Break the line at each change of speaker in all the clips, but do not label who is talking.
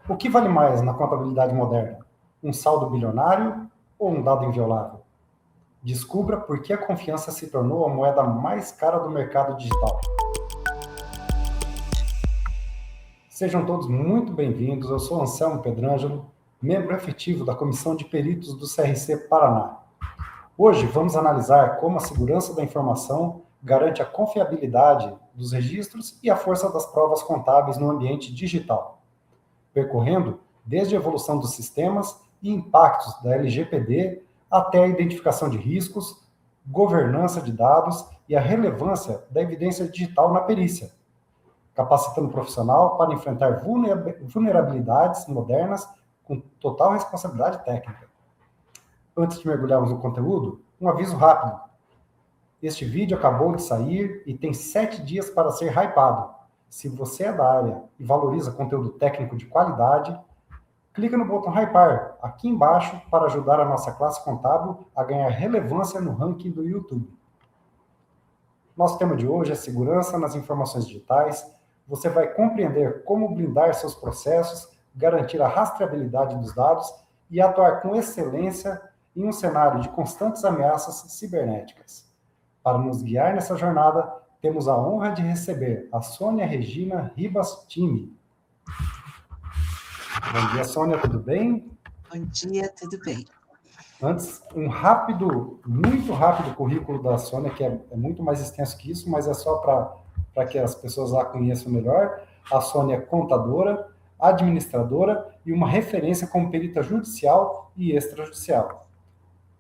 O que vale mais na contabilidade moderna? Um saldo bilionário ou um dado inviolável? Descubra por que a confiança se tornou a moeda mais cara do mercado digital. Sejam todos muito bem-vindos. Eu sou Anselmo Pedrângelo, membro efetivo da Comissão de Peritos do CRC Paraná. Hoje vamos analisar como a segurança da informação garante a confiabilidade dos registros e a força das provas contábeis no ambiente digital, percorrendo desde a evolução dos sistemas e impactos da LGPD até a identificação de riscos, governança de dados e a relevância da evidência digital na perícia, capacitando o profissional para enfrentar vulnerabilidades modernas com total responsabilidade técnica. Antes de mergulharmos no conteúdo, um aviso rápido. Este vídeo acabou de sair e tem 7 dias para ser hypado. Se você é da área e valoriza conteúdo técnico de qualidade, clica no botão hypar aqui embaixo para ajudar a nossa classe contábil a ganhar relevância no ranking do YouTube. Nosso tema de hoje é segurança nas informações digitais. Você vai compreender como blindar seus processos, garantir a rastreabilidade dos dados e atuar com excelência em um cenário de constantes ameaças cibernéticas. Para nos guiar nessa jornada, temos a honra de receber a Sônia Regina Ribas Time. Bom dia, Sônia, tudo bem?
Bom dia, tudo bem.
Antes, muito rápido currículo da Sônia, que é muito mais extenso que isso, mas é só para que as pessoas a conheçam melhor. A Sônia é contadora, administradora e uma referência como perita judicial e extrajudicial.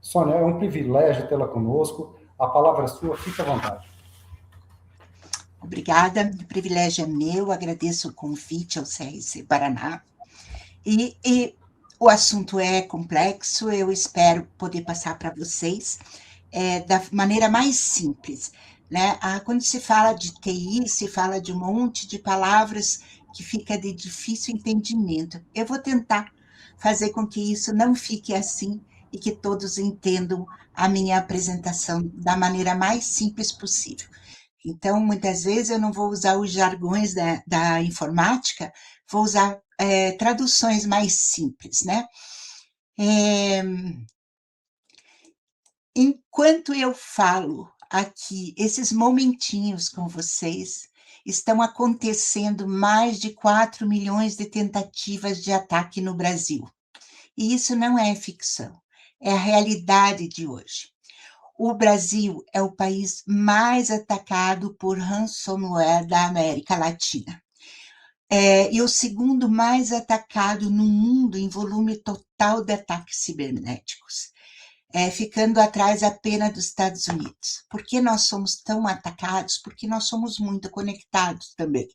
Sônia, é um privilégio tê-la conosco. A palavra é sua, fique à vontade.
Obrigada, o privilégio é meu, agradeço o convite ao CRC Paraná. E o assunto é complexo, eu espero poder passar para vocês da maneira mais simples, né? Quando se fala de TI, se fala de um monte de palavras que fica de difícil entendimento. Eu vou tentar fazer com que isso não fique assim e que todos entendam a minha apresentação da maneira mais simples possível. Então, muitas vezes eu não vou usar os jargões da informática, vou usar traduções mais simples, né? Enquanto eu falo aqui, esses momentinhos com vocês, estão acontecendo mais de 4 milhões de tentativas de ataque no Brasil. E isso não é ficção, é a realidade de hoje. O Brasil é o país mais atacado por ransomware da América Latina. E o segundo mais atacado no mundo em volume total de ataques cibernéticos, ficando atrás apenas dos Estados Unidos. Por que nós somos tão atacados? Porque nós somos muito conectados também,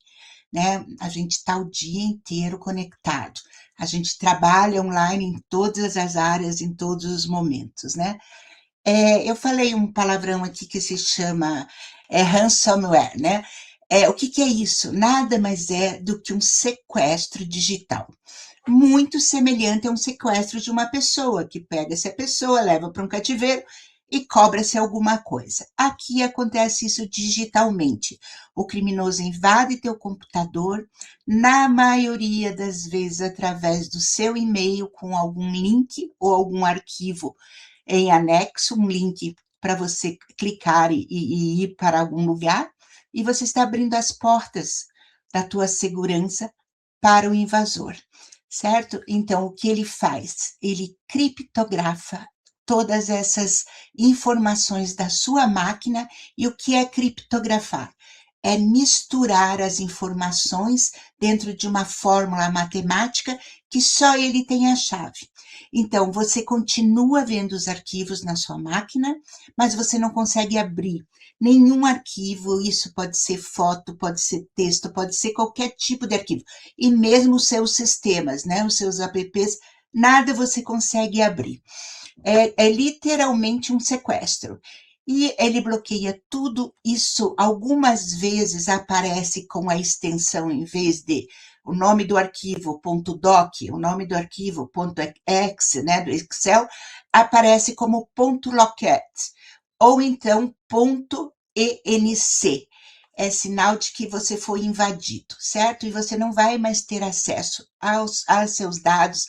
né? A gente está o dia inteiro conectado. A gente trabalha online em todas as áreas, em todos os momentos, né? Eu falei um palavrão aqui que se chama ransomware, né? O que é isso? Nada mais é do que um sequestro digital. Muito semelhante a um sequestro de uma pessoa, que pega essa pessoa, leva para um cativeiro e cobra-se alguma coisa. Aqui acontece isso digitalmente. O criminoso invade teu computador, na maioria das vezes através do seu e-mail com algum link ou algum arquivo em anexo, um link para você clicar e ir para algum lugar, e você está abrindo as portas da tua segurança para o invasor, certo? Então, o que ele faz? Ele criptografa todas essas informações da sua máquina. E o que é criptografar? É misturar as informações dentro de uma fórmula matemática que só ele tem a chave. Então, você continua vendo os arquivos na sua máquina, mas você não consegue abrir nenhum arquivo. Isso pode ser foto, pode ser texto, pode ser qualquer tipo de arquivo. E mesmo os seus sistemas, né, os seus apps, nada você consegue abrir. É literalmente um sequestro. E ele bloqueia tudo isso. Algumas vezes aparece com a extensão, em vez de o nome do arquivo .doc, o nome do arquivo .exe, né, do Excel, aparece como .locat, ou então .enc. é sinal de que você foi invadido, certo? E você não vai mais ter acesso aos seus dados,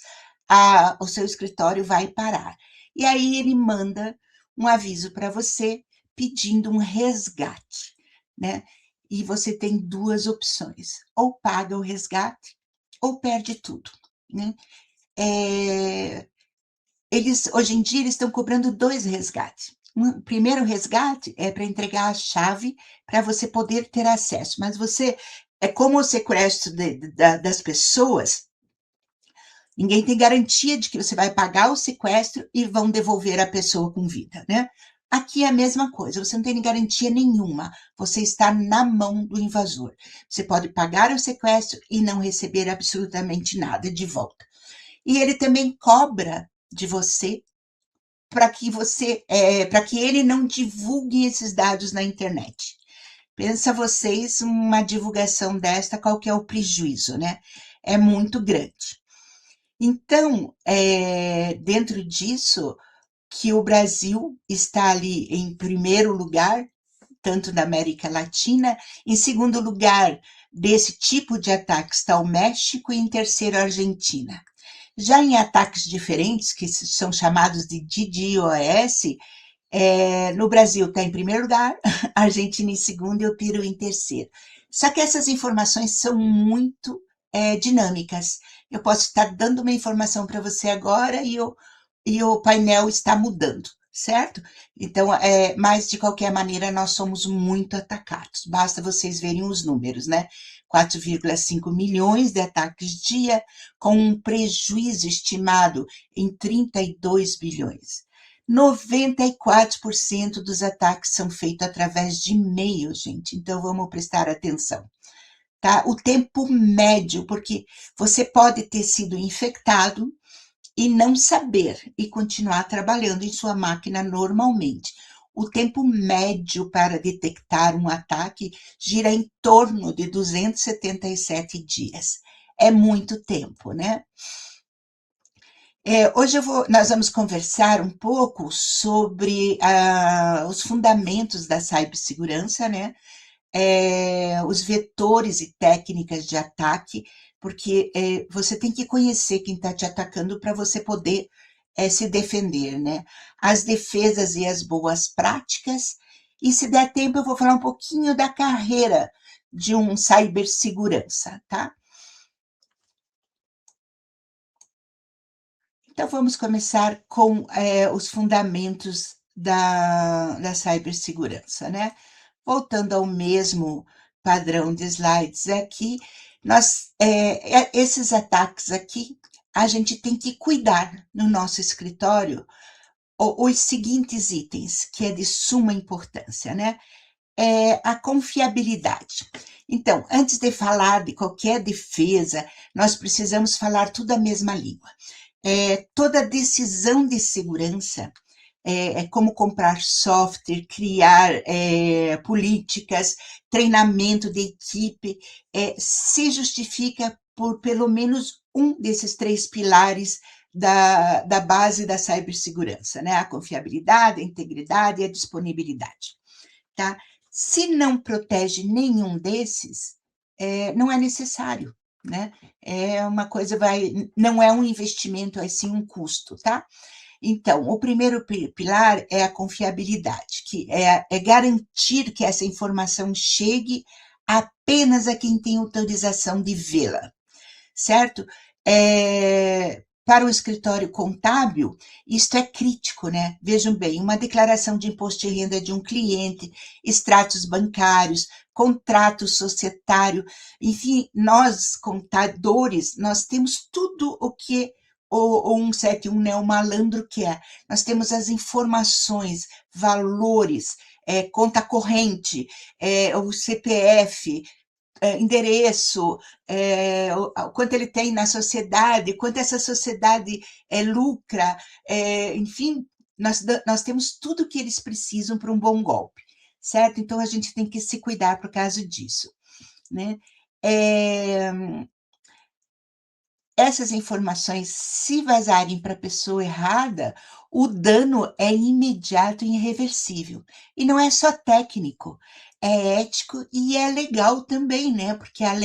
o seu escritório vai parar. E aí ele manda um aviso para você pedindo um resgate, né? E você tem duas opções: ou paga o resgate ou perde tudo, né? Hoje em dia, eles estão cobrando dois resgates. O primeiro resgate é para entregar a chave para você poder ter acesso, mas como o sequestro das pessoas, ninguém tem garantia de que você vai pagar o sequestro e vão devolver a pessoa com vida, né? Aqui é a mesma coisa, você não tem garantia nenhuma, você está na mão do invasor. Você pode pagar o sequestro e não receber absolutamente nada de volta. E ele também cobra de você para que ele não divulgue esses dados na internet. Pensa vocês, uma divulgação desta, qual que é o prejuízo, né? É muito grande. Então, dentro disso, que o Brasil está ali em primeiro lugar, tanto na América Latina, em segundo lugar desse tipo de ataque está o México e em terceiro a Argentina. Já em ataques diferentes, que são chamados de DDoS, no Brasil está em primeiro lugar, a Argentina em segundo e o Peru em terceiro. Só que essas informações são muito dinâmicas. Eu posso estar dando uma informação para você agora e o painel está mudando, certo? Então, mas de qualquer maneira, nós somos muito atacados. Basta vocês verem os números, né? 4,5 milhões de ataques dia, com um prejuízo estimado em 32 bilhões. 94% dos ataques são feitos através de e-mail, gente. Então, vamos prestar atenção. Tá? O tempo médio, porque você pode ter sido infectado e não saber e continuar trabalhando em sua máquina normalmente. O tempo médio para detectar um ataque gira em torno de 277 dias. É muito tempo, né? Hoje nós vamos conversar um pouco sobre os fundamentos da cibersegurança, né? Os vetores e técnicas de ataque, porque você tem que conhecer quem está te atacando para você poder se defender, né? As defesas e as boas práticas, e se der tempo eu vou falar um pouquinho da carreira de um cibersegurança, tá? Então vamos começar com os fundamentos da cibersegurança, né? Voltando ao mesmo padrão de slides aqui, esses ataques aqui, a gente tem que cuidar no nosso escritório os seguintes itens, que é de suma importância, né? A confiabilidade. Então, antes de falar de qualquer defesa, nós precisamos falar tudo a mesma língua. Toda decisão de segurança, como comprar software, criar políticas, treinamento de equipe, se justifica por pelo menos um desses três pilares da base da cibersegurança, né? A confiabilidade, a integridade e a disponibilidade, tá? Se não protege nenhum desses, não é necessário, né? Não é um investimento, é sim um custo, tá? Então, o primeiro pilar é a confiabilidade, que é garantir que essa informação chegue apenas a quem tem autorização de vê-la, certo? Para o escritório contábil, isto é crítico, né? Vejam bem, uma declaração de imposto de renda de um cliente, extratos bancários, contrato societário, enfim, nós, contadores, nós temos tudo o que o 171 Neomalandro quer. Nós temos as informações, valores, conta corrente, o CPF, endereço, o quanto ele tem na sociedade, quanto essa sociedade lucra, enfim, nós temos tudo que eles precisam para um bom golpe, certo? Então, a gente tem que se cuidar por causa disso, né? essas informações, se vazarem para a pessoa errada, o dano é imediato e irreversível. E não é só técnico, é ético e é legal também, né? Porque a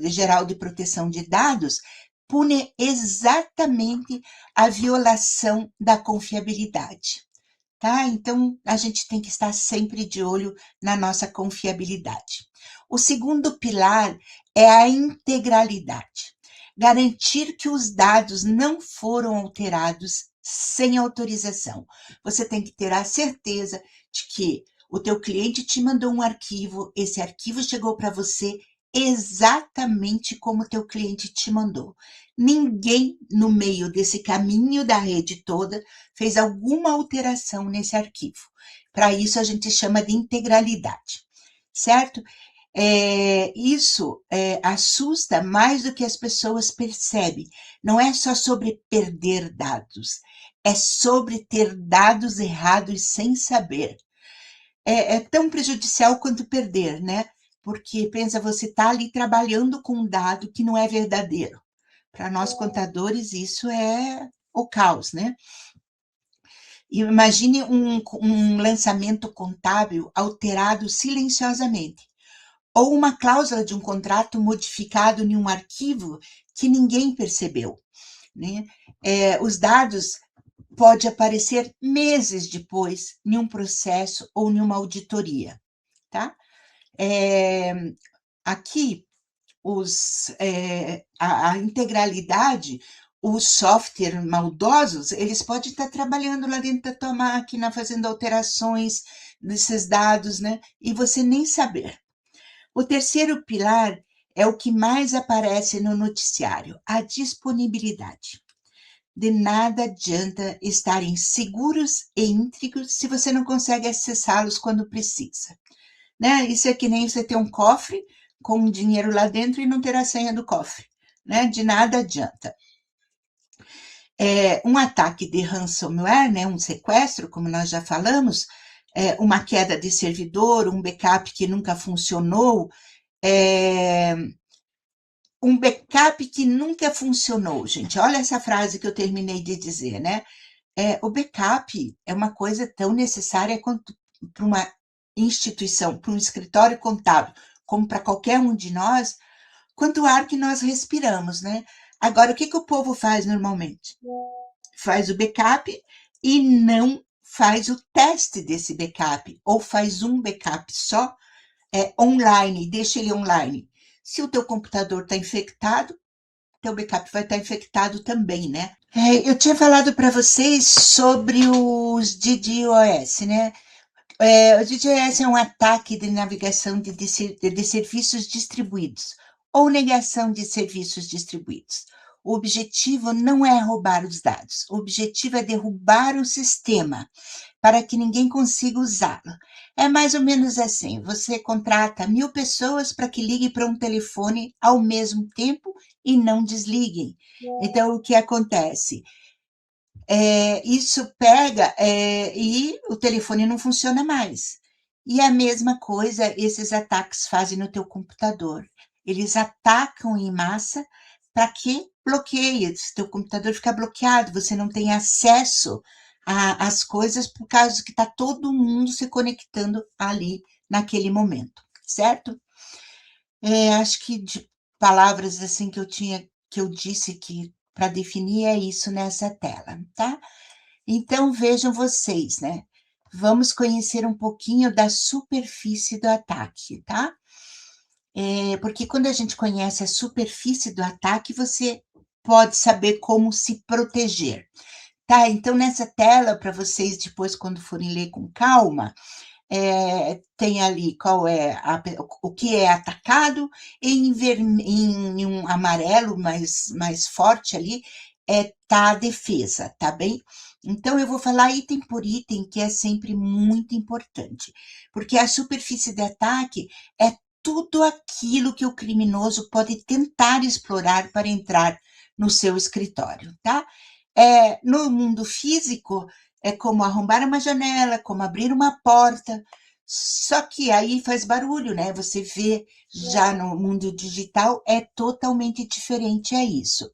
Geral de Proteção de Dados pune exatamente a violação da confiabilidade. Tá? Então, a gente tem que estar sempre de olho na nossa confiabilidade. O segundo pilar é a integralidade. Garantir que os dados não foram alterados sem autorização. Você tem que ter a certeza de que o teu cliente te mandou um arquivo, esse arquivo chegou para você exatamente como o teu cliente te mandou. Ninguém no meio desse caminho da rede toda fez alguma alteração nesse arquivo. Para isso, a gente chama de integralidade, certo? Isso assusta mais do que as pessoas percebem. Não é só sobre perder dados, é sobre ter dados errados sem saber. É tão prejudicial quanto perder, né? Porque pensa, você está ali trabalhando com um dado que não é verdadeiro. Para nós contadores, isso é o caos, né? Imagine um lançamento contábil alterado silenciosamente, ou uma cláusula de um contrato modificado em um arquivo que ninguém percebeu, né? Os dados podem aparecer meses depois em um processo ou em uma auditoria, tá? Aqui, a integralidade, os software maldosos, eles podem estar trabalhando lá dentro da tua máquina, fazendo alterações desses dados, né? E você nem saber. O terceiro pilar é o que mais aparece no noticiário, a disponibilidade. De nada adianta estarem seguros e íntegros se você não consegue acessá-los quando precisa, né? Isso é que nem você ter um cofre com dinheiro lá dentro e não ter a senha do cofre, né? De nada adianta. Um ataque de ransomware, né? Um sequestro, como nós já falamos, uma queda de servidor, um backup que nunca funcionou, um backup que nunca funcionou, gente. Olha essa frase que eu terminei de dizer, né? O backup é uma coisa tão necessária quanto para uma instituição, para um escritório contábil, como para qualquer um de nós, quanto o ar que nós respiramos, né? Agora, o que o povo faz normalmente? Faz o backup e não faz o teste desse backup, ou faz um backup só online, deixa ele online. Se o teu computador está infectado, teu backup vai estar infectado também, né? Eu tinha falado para vocês sobre os DDoS, né? O DDoS é um ataque de navegação de serviços distribuídos ou negação de serviços distribuídos. O objetivo não é roubar os dados, o objetivo é derrubar o sistema para que ninguém consiga usá-lo. É mais ou menos assim, você contrata 1000 pessoas para que liguem para um telefone ao mesmo tempo e não desliguem. Então, o que acontece? Isso pega e o telefone não funciona mais. E a mesma coisa esses ataques fazem no teu computador. Eles atacam em massa para que bloqueie, se teu computador fica bloqueado, você não tem acesso às coisas por causa que está todo mundo se conectando ali naquele momento, certo? Acho que de palavras assim que eu disse que para definir é isso nessa tela, tá? Então vejam vocês, né? Vamos conhecer um pouquinho da superfície do ataque, tá? Porque quando a gente conhece a superfície do ataque, você pode saber como se proteger. Tá, então nessa tela, para vocês depois, quando forem ler com calma, tem ali o que é atacado, em um amarelo mais forte ali, tá a defesa, tá bem? Então, eu vou falar item por item, que é sempre muito importante, porque a superfície de ataque é tudo aquilo que o criminoso pode tentar explorar para entrar no seu escritório, tá? No mundo físico, é como arrombar uma janela, como abrir uma porta, só que aí faz barulho, né? Você vê já no mundo digital é totalmente diferente a isso.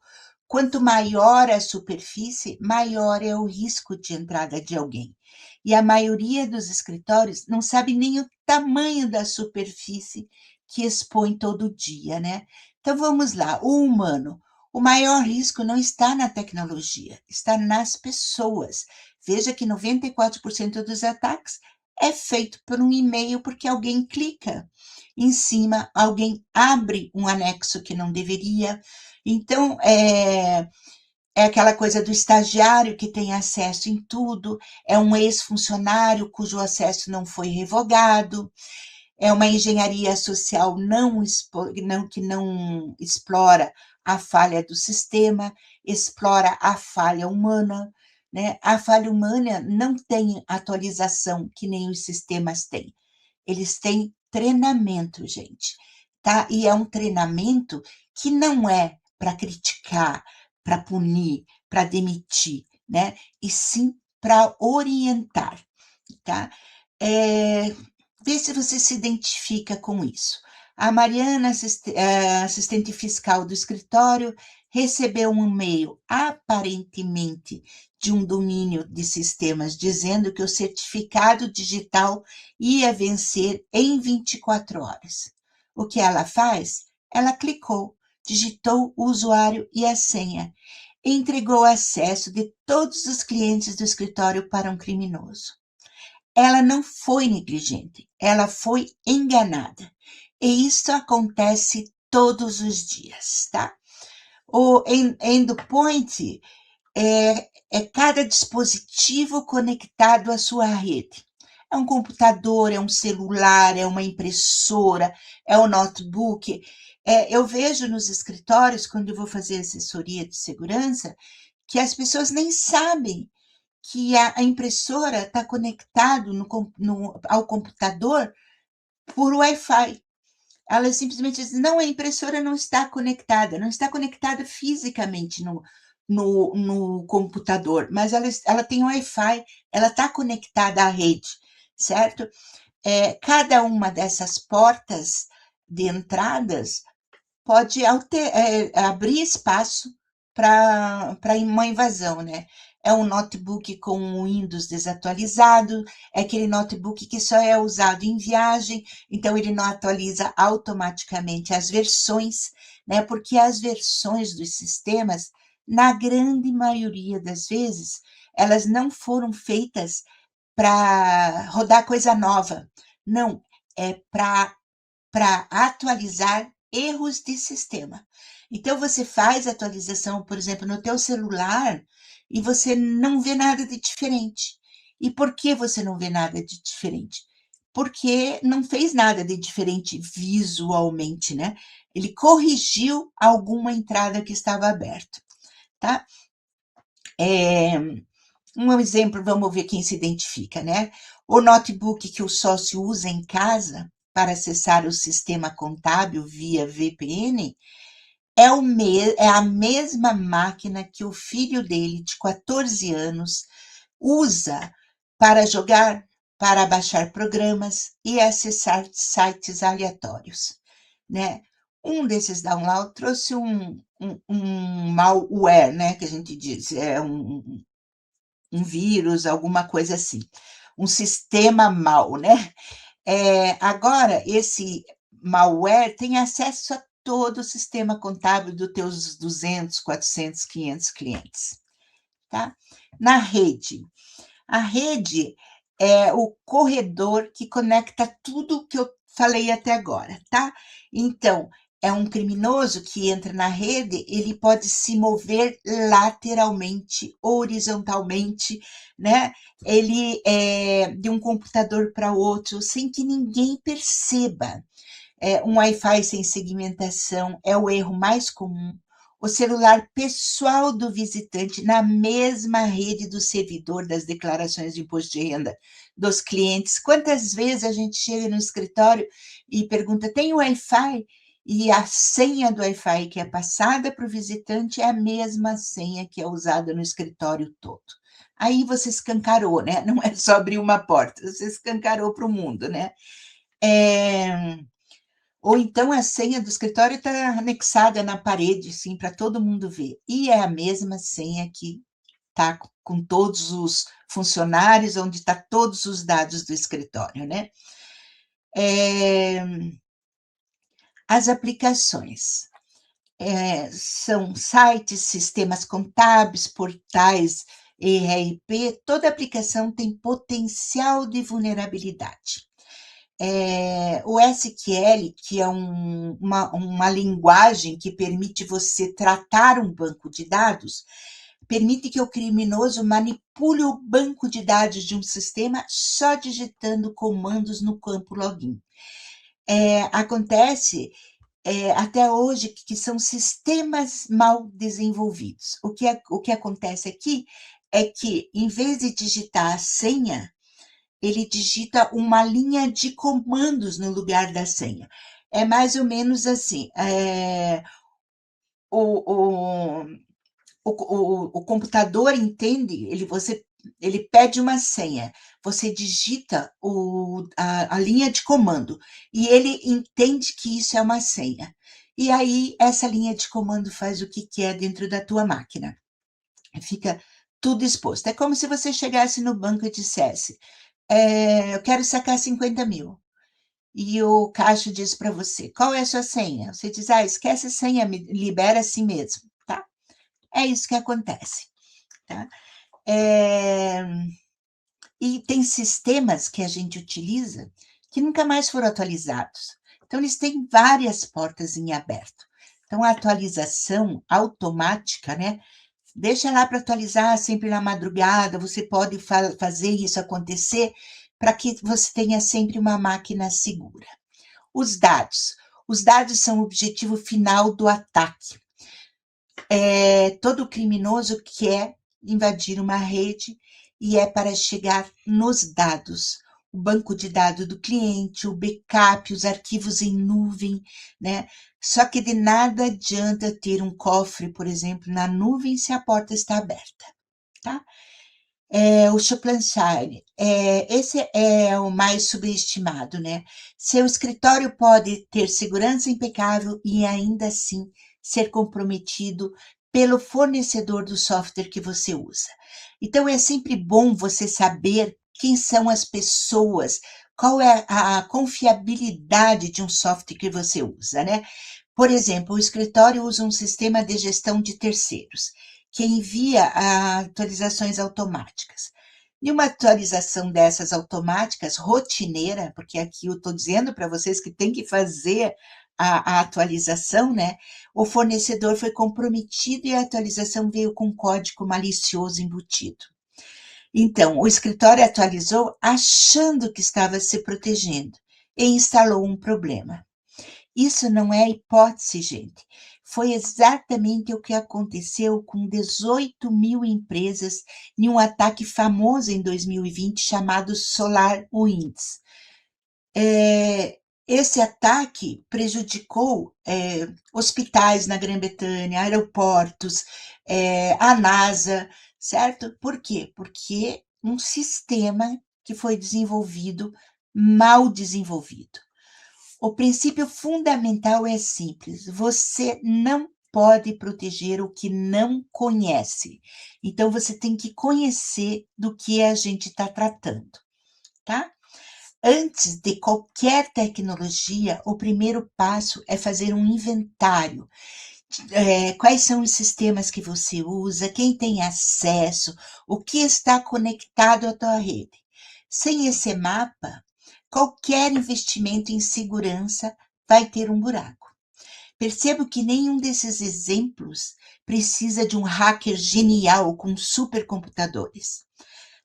quanto maior a superfície, maior é o risco de entrada de alguém. E a maioria dos escritórios não sabe nem o tamanho da superfície que expõe todo dia, né? Então vamos lá, o humano. O maior risco não está na tecnologia, está nas pessoas. Veja que 94% dos ataques é feito por um e-mail porque alguém clica em cima, alguém abre um anexo que não deveria. Então, é aquela coisa do estagiário que tem acesso em tudo, é um ex-funcionário cujo acesso não foi revogado, é uma engenharia social que não explora a falha do sistema, explora a falha humana, né? A falha humana não tem atualização que nem os sistemas têm. Eles têm treinamento, gente, tá? E é um treinamento que não é para criticar, para punir, para demitir, né? E sim para orientar, tá? Vê se você se identifica com isso. A Mariana, assistente fiscal do escritório, recebeu um e-mail aparentemente de um domínio de sistemas dizendo que o certificado digital ia vencer em 24 horas. O que ela faz? Ela clicou, digitou o usuário e a senha e entregou o acesso de todos os clientes do escritório para um criminoso. Ela não foi negligente, ela foi enganada. E isso acontece todos os dias, tá? O endpoint é cada dispositivo conectado à sua rede. É um computador, é um celular, é uma impressora, é um notebook. Eu vejo nos escritórios, quando eu vou fazer assessoria de segurança, que as pessoas nem sabem que a impressora está conectado ao computador por Wi-Fi. Ela simplesmente diz, não, a impressora não está conectada fisicamente no computador, mas ela tem Wi-Fi, ela está conectada à rede, certo? Cada uma dessas portas de entradas pode abrir espaço para uma invasão, né? É um notebook com o Windows desatualizado, é aquele notebook que só é usado em viagem, então ele não atualiza automaticamente as versões, né? Porque as versões dos sistemas, na grande maioria das vezes, elas não foram feitas para rodar coisa nova. Não, é para atualizar erros de sistema. Então você faz a atualização, por exemplo, no teu celular e você não vê nada de diferente. E por que você não vê nada de diferente? Porque não fez nada de diferente visualmente, né? Ele corrigiu alguma entrada que estava aberta, tá? Um exemplo, vamos ver quem se identifica, né? O notebook que o sócio usa em casa para acessar o sistema contábil via VPN é a mesma máquina que o filho dele, de 14 anos, usa para jogar, para baixar programas e acessar sites aleatórios, né? Um desses downloads trouxe um malware, né, que a gente diz, um vírus, alguma coisa assim, um sistema mau, né? Agora, esse malware tem acesso a todo o sistema contábil dos teus 200, 400, 500 clientes, tá? Na rede. A rede é o corredor que conecta tudo que eu falei até agora, tá? Então, é um criminoso que entra na rede, ele pode se mover lateralmente, horizontalmente, né? Ele de um computador para outro, sem que ninguém perceba. Um Wi-Fi sem segmentação é o erro mais comum. O celular pessoal do visitante na mesma rede do servidor das declarações de imposto de renda dos clientes. Quantas vezes a gente chega no escritório e pergunta, tem Wi-Fi? E a senha do Wi-Fi que é passada para o visitante é a mesma senha que é usada no escritório todo. Aí você escancarou, né? Não é só abrir uma porta, você escancarou para o mundo, né? Ou então a senha do escritório está anexada na parede, sim, para todo mundo ver. E é a mesma senha que está com todos os funcionários, onde está todos os dados do escritório, né? As aplicações. São sites, sistemas contábeis, portais, ERP, toda aplicação tem potencial de vulnerabilidade. O SQL, que é uma linguagem que permite você tratar um banco de dados, permite que o criminoso manipule o banco de dados de um sistema só digitando comandos no campo login. Acontece até hoje que são sistemas mal desenvolvidos. O que acontece aqui é que, em vez de digitar a senha, ele digita uma linha de comandos no lugar da senha. É mais ou menos assim. O, o computador entende, ele pede uma senha, você digita a linha de comando e ele entende que isso é uma senha. E aí, essa linha de comando faz o que quer dentro da tua máquina. Fica tudo exposto. É como se você chegasse no banco e dissesse: eu quero sacar 50 mil. E o caixa diz para você: qual é a sua senha? Você diz: esquece a senha, me libera assim mesmo, tá? É isso que acontece, tá? E tem sistemas que a gente utiliza que nunca mais foram atualizados. Então, eles têm várias portas em aberto. Então, a atualização automática, né? Deixa lá para atualizar sempre na madrugada, você pode fazer isso acontecer para que você tenha sempre uma máquina segura. Os dados. Os dados são o objetivo final do ataque. Todo criminoso quer invadir uma rede e é para chegar nos dados, o banco de dados do cliente, o backup, os arquivos em nuvem, né? Só que de nada adianta ter um cofre, por exemplo, na nuvem se a porta está aberta, tá? O Shoplanshire, esse é o mais subestimado, né? Seu escritório pode ter segurança impecável e ainda assim ser comprometido pelo fornecedor do software que você usa. Então, é sempre bom você saber quem são as pessoas, qual é a confiabilidade de um software que você usa, né? Por exemplo, o escritório usa um sistema de gestão de terceiros, que envia atualizações automáticas. E uma atualização dessas automáticas, rotineira, porque aqui eu estou dizendo para vocês que tem que fazer a atualização, né? O fornecedor foi comprometido e a atualização veio com código malicioso embutido. Então, o escritório atualizou achando que estava se protegendo e instalou um problema. Isso não é hipótese, gente. Foi exatamente o que aconteceu com 18 mil empresas em um ataque famoso em 2020 chamado SolarWinds. Esse ataque prejudicou hospitais na Grã-Bretanha, aeroportos, a NASA, certo? Por quê? Porque um sistema que foi desenvolvido, mal desenvolvido. O princípio fundamental é simples: você não pode proteger o que não conhece. Então, você tem que conhecer do que a gente está tratando, tá? Antes de qualquer tecnologia, o primeiro passo é fazer um inventário. Quais são os sistemas que você usa, quem tem acesso, o que está conectado à tua rede. Sem esse mapa, qualquer investimento em segurança vai ter um buraco. Percebo que nenhum desses exemplos precisa de um hacker genial com supercomputadores.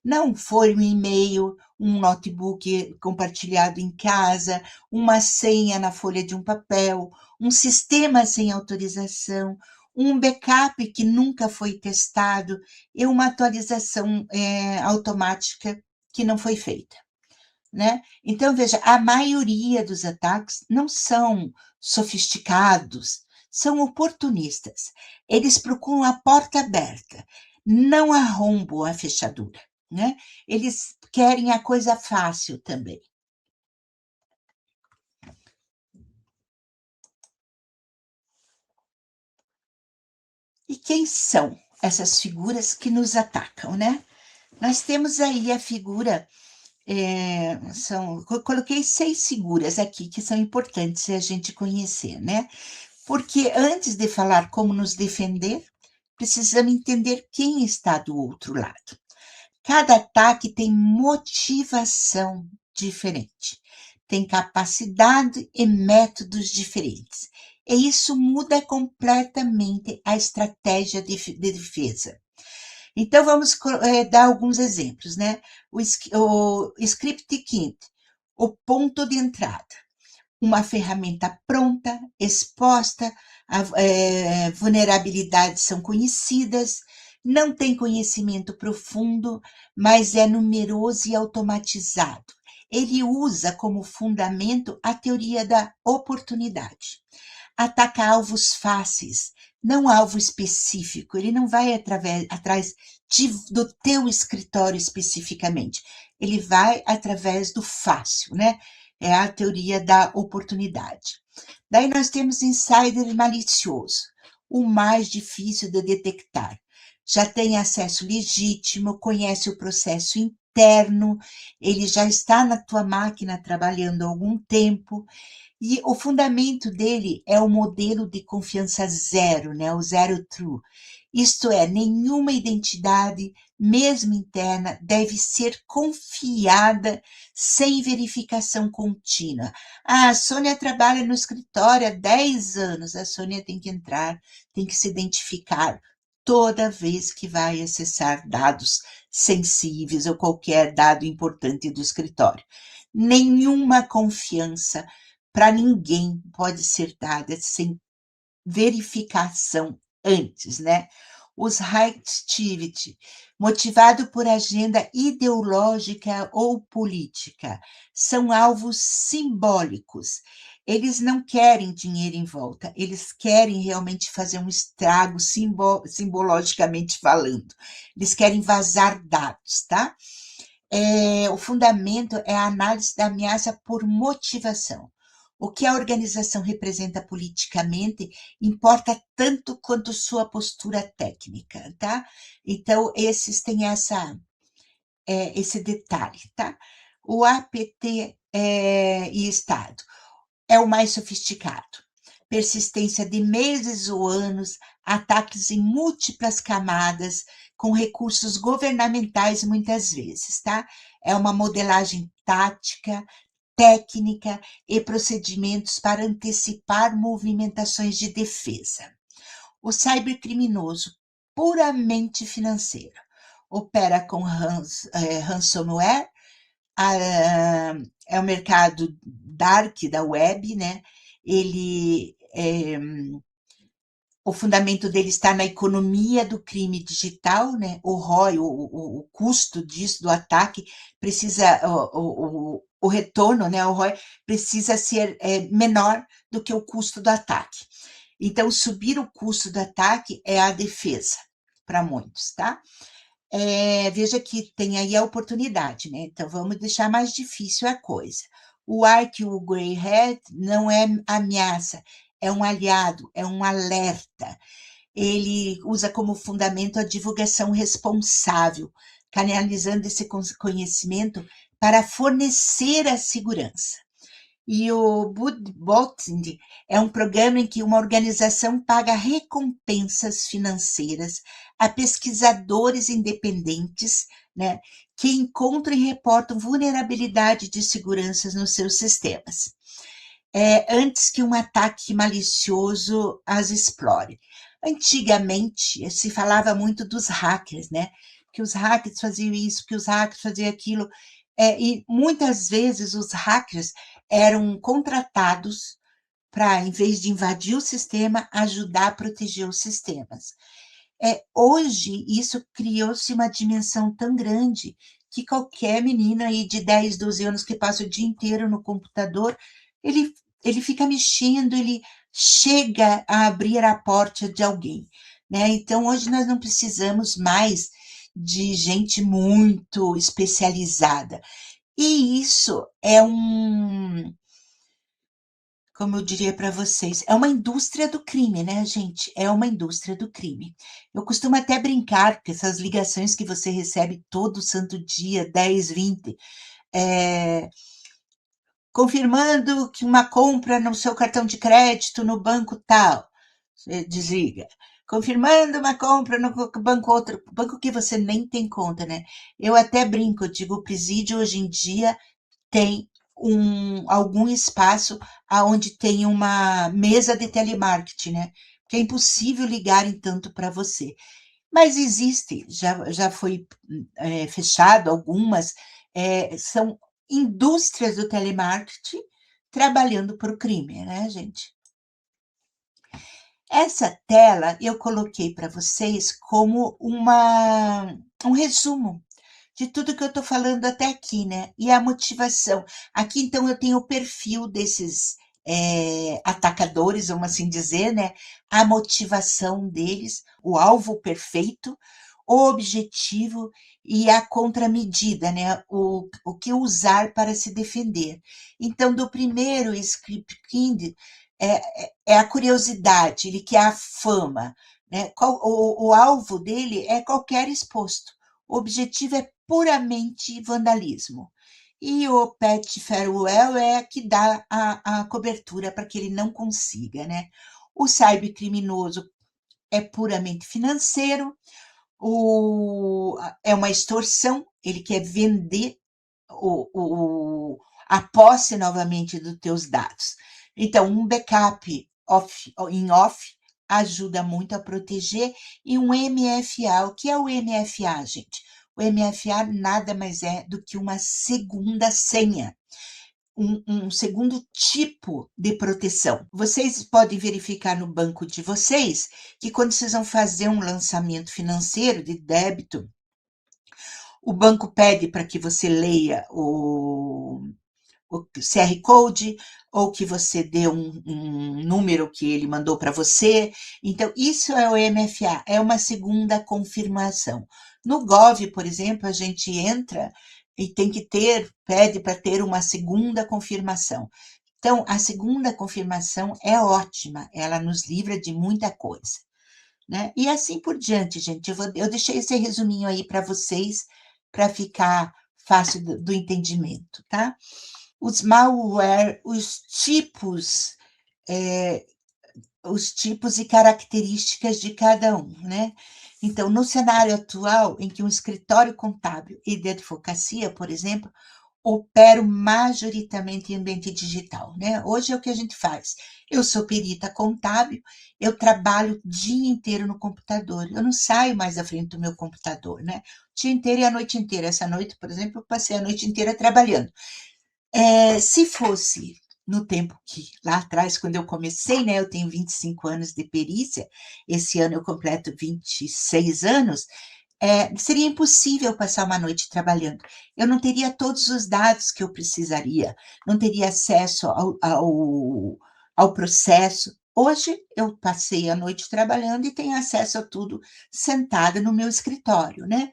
Não foi um e-mail, um notebook compartilhado em casa, uma senha na folha de um papel, um sistema sem autorização, um backup que nunca foi testado e uma atualização automática que não foi feita, né? Então, veja, a maioria dos ataques não são sofisticados, são oportunistas. Eles procuram a porta aberta, não arrombam a fechadura, né? Eles querem a coisa fácil também. E quem são essas figuras que nos atacam, né? Nós temos aí a figura, coloquei 6 figuras aqui que são importantes a gente conhecer, né? Porque antes de falar como nos defender, precisamos entender quem está do outro lado. Cada ataque tem motivação diferente, tem capacidade e métodos diferentes. E isso muda completamente a estratégia de defesa. Então, vamos dar alguns exemplos, né? O script kit, o ponto de entrada, uma ferramenta pronta, exposta, vulnerabilidades são conhecidas, não tem conhecimento profundo, mas é numeroso e automatizado. Ele usa como fundamento a teoria da oportunidade. Ataca alvos fáceis, não alvo específico. Ele não vai atrás do teu escritório especificamente. Ele vai através do fácil, né? É a teoria da oportunidade. Daí nós temos insider malicioso, o mais difícil de detectar. Já tem acesso legítimo, conhece o processo interno, ele já está na tua máquina trabalhando há algum tempo, e o fundamento dele é o modelo de confiança zero, né? O zero true. Isto é, nenhuma identidade, mesmo interna, deve ser confiada sem verificação contínua. Ah, a Sônia trabalha no escritório há 10 anos. A Sônia tem que entrar, tem que se identificar toda vez que vai acessar dados sensíveis ou qualquer dado importante do escritório. Nenhuma confiança para ninguém pode ser dada sem verificação antes, né? Os high activity, motivado por agenda ideológica ou política, são alvos simbólicos. Eles não querem dinheiro em volta, eles querem realmente fazer um estrago simbologicamente falando. Eles querem vazar dados, tá? O fundamento é a análise da ameaça por motivação. O que a organização representa politicamente importa tanto quanto sua postura técnica, tá? Então, esses têm esse detalhe, tá? O APT e Estado é o mais sofisticado. Persistência de meses ou anos, ataques em múltiplas camadas, com recursos governamentais muitas vezes, tá? É uma modelagem tática, técnica e procedimentos para antecipar movimentações de defesa. O cybercriminoso, puramente financeiro, opera com ransomware, é o mercado dark da web, né? O fundamento dele está na economia do crime digital, né? O ROI, o custo disso, do ataque, precisa, o retorno, né? O ROI precisa ser menor do que o custo do ataque. Então, subir o custo do ataque é a defesa para muitos, tá? Veja que tem aí a oportunidade, né? Então, vamos deixar mais difícil a coisa. O Ark, o Grey Hat, não é ameaça, é um aliado, é um alerta. Ele usa como fundamento a divulgação responsável, canalizando esse conhecimento para fornecer a segurança. E o Budbotting é um programa em que uma organização paga recompensas financeiras a pesquisadores independentes, né, que encontram e reportam vulnerabilidade de segurança nos seus sistemas, antes que um ataque malicioso as explore. Antigamente, se falava muito dos hackers, né? Que os hackers faziam isso, que os hackers faziam aquilo. E muitas vezes os hackers eram contratados para, em vez de invadir o sistema, ajudar a proteger os sistemas. Hoje, isso criou-se uma dimensão tão grande que qualquer menino aí de 10, 12 anos que passa o dia inteiro no computador, ele fica mexendo, ele chega a abrir a porta de alguém, né? Então, hoje nós não precisamos mais de gente muito especializada. E isso é como eu diria para vocês, é uma indústria do crime, né, gente? É uma indústria do crime. Eu costumo até brincar que essas ligações que você recebe todo santo dia, 10, 20, é, confirmando que uma compra no seu cartão de crédito no banco tal, você desliga. Confirmando uma compra no banco outro, banco que você nem tem conta, né? Eu até brinco, eu digo, o presídio hoje em dia tem algum espaço aonde tem uma mesa de telemarketing, né? Porque é impossível ligarem tanto para você. Mas existe, já foi fechado algumas, são indústrias do telemarketing trabalhando para o crime, né, gente? Essa tela eu coloquei para vocês como um resumo de tudo que eu estou falando até aqui, né? E a motivação. Aqui, então, eu tenho o perfil desses atacadores, vamos assim dizer, né? A motivação deles, o alvo perfeito, o objetivo e a contramedida, né? O que usar para se defender. Então, do primeiro script kind é a curiosidade, ele quer a fama, né? O alvo dele é qualquer exposto. O objetivo é puramente vandalismo. E o Pet Farewell é que dá a cobertura para que ele não consiga, né? O cybercriminoso é puramente financeiro, é uma extorsão, ele quer vender o, o, a posse novamente dos teus dados. Então, um backup em off ajuda muito a proteger, e um MFA. O que é o MFA, gente? O MFA nada mais é do que uma segunda senha, um segundo tipo de proteção. Vocês podem verificar no banco de vocês que quando vocês vão fazer um lançamento financeiro de débito, o banco pede para que você leia o QR Code, ou que você dê um número que ele mandou para você. Então, isso é o MFA, é uma segunda confirmação. No Gov, por exemplo, a gente entra e tem que pede para ter uma segunda confirmação. Então, a segunda confirmação é ótima, ela nos livra de muita coisa, né? E assim por diante, gente. Eu deixei esse resuminho aí para vocês, para ficar fácil do entendimento, tá? Os malware, os tipos e características de cada um, né? Então, no cenário atual, em que um escritório contábil e de advocacia, por exemplo, opero majoritariamente em ambiente digital, né? Hoje é o que a gente faz. Eu sou perita contábil, eu trabalho o dia inteiro no computador, eu não saio mais da frente do meu computador, né? O dia inteiro e a noite inteira. Essa noite, por exemplo, eu passei a noite inteira trabalhando. Se fosse no tempo que, lá atrás, quando eu comecei, né, eu tenho 25 anos de perícia, esse ano eu completo 26 anos, seria impossível passar uma noite trabalhando. Eu não teria todos os dados que eu precisaria, não teria acesso ao processo. Hoje, eu passei a noite trabalhando e tenho acesso a tudo sentada no meu escritório, né?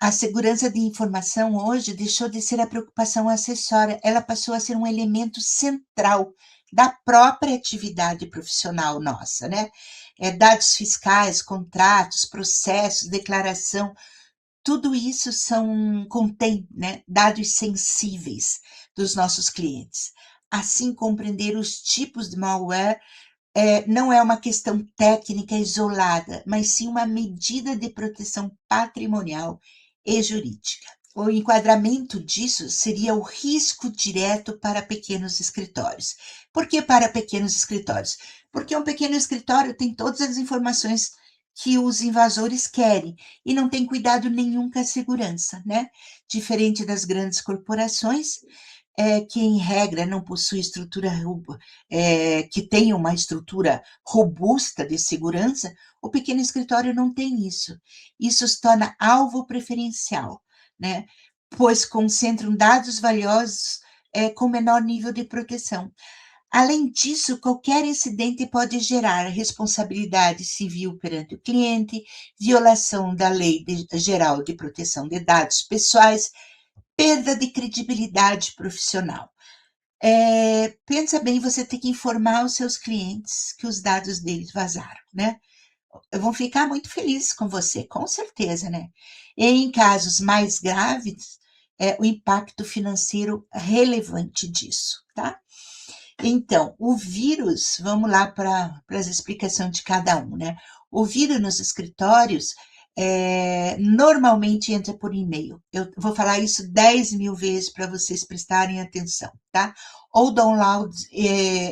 A segurança de informação hoje deixou de ser a preocupação acessória, ela passou a ser um elemento central da própria atividade profissional nossa, né? Dados fiscais, contratos, processos, declaração, tudo isso contém, né, dados sensíveis dos nossos clientes. Assim, compreender os tipos de malware não é uma questão técnica isolada, mas sim uma medida de proteção patrimonial e jurídica. O enquadramento disso seria o risco direto para pequenos escritórios. Por que para pequenos escritórios? Porque um pequeno escritório tem todas as informações que os invasores querem e não tem cuidado nenhum com a segurança, né? Diferente das grandes corporações, que em regra não possui que tenha uma estrutura robusta de segurança, o pequeno escritório não tem isso. Isso se torna alvo preferencial, né? Pois concentram dados valiosos com menor nível de proteção. Além disso, qualquer incidente pode gerar responsabilidade civil perante o cliente, violação da Lei Geral de Proteção de Dados Pessoais, perda de credibilidade profissional. Pensa bem, você tem que informar os seus clientes que os dados deles vazaram, né? Vão ficar muito felizes com você, com certeza, né? E em casos mais graves, o impacto financeiro relevante disso, tá? Então, o vírus, vamos lá para as explicações de cada um, né? O vírus nos escritórios normalmente entra por e-mail. Eu vou falar isso 10.000 vezes para vocês prestarem atenção, tá? Ou downloads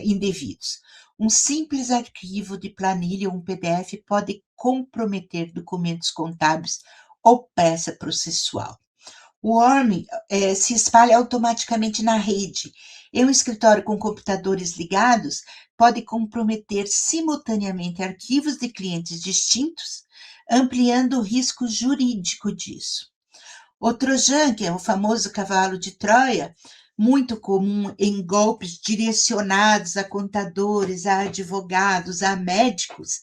indevidos. Um simples arquivo de planilha ou um PDF pode comprometer documentos contábeis ou peça processual. O worm se espalha automaticamente na rede. Em um escritório com computadores ligados, pode comprometer simultaneamente arquivos de clientes distintos, ampliando o risco jurídico disso. O Trojan, que é o famoso cavalo de Troia, muito comum em golpes direcionados a contadores, a advogados, a médicos,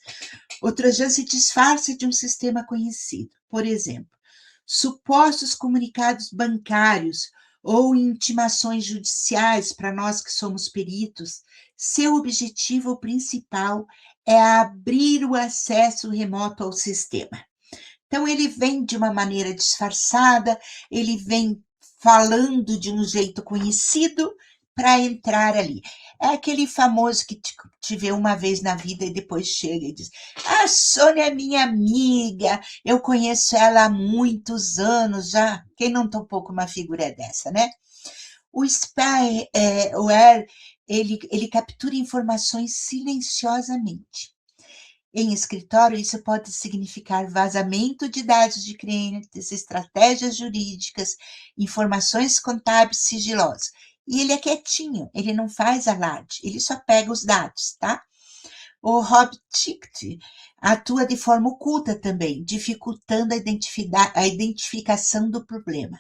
o Trojan se disfarça de um sistema conhecido. Por exemplo, supostos comunicados bancários ou intimações judiciais, para nós que somos peritos, seu objetivo principal é abrir o acesso remoto ao sistema. Então, ele vem de uma maneira disfarçada, ele vem falando de um jeito conhecido para entrar ali. É aquele famoso que te vê uma vez na vida e depois chega e diz: a Sônia é minha amiga, eu conheço ela há muitos anos já. Quem não topou com uma figura dessa, né? O spyware, ele captura informações silenciosamente. Em escritório, isso pode significar vazamento de dados de clientes, estratégias jurídicas, informações contábeis sigilosas. E ele é quietinho, ele não faz alarde, ele só pega os dados, tá? O HobTicket atua de forma oculta também, dificultando a identificação do problema.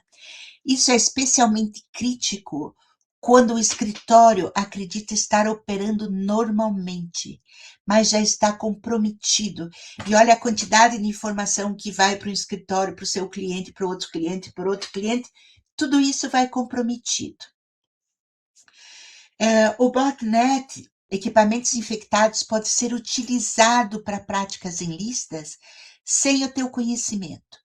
Isso é especialmente crítico quando o escritório acredita estar operando normalmente, mas já está comprometido. E olha a quantidade de informação que vai para o escritório, para o seu cliente, para o outro cliente, para outro cliente, tudo isso vai comprometido. O botnet, equipamentos infectados, pode ser utilizado para práticas ilícitas sem o teu conhecimento,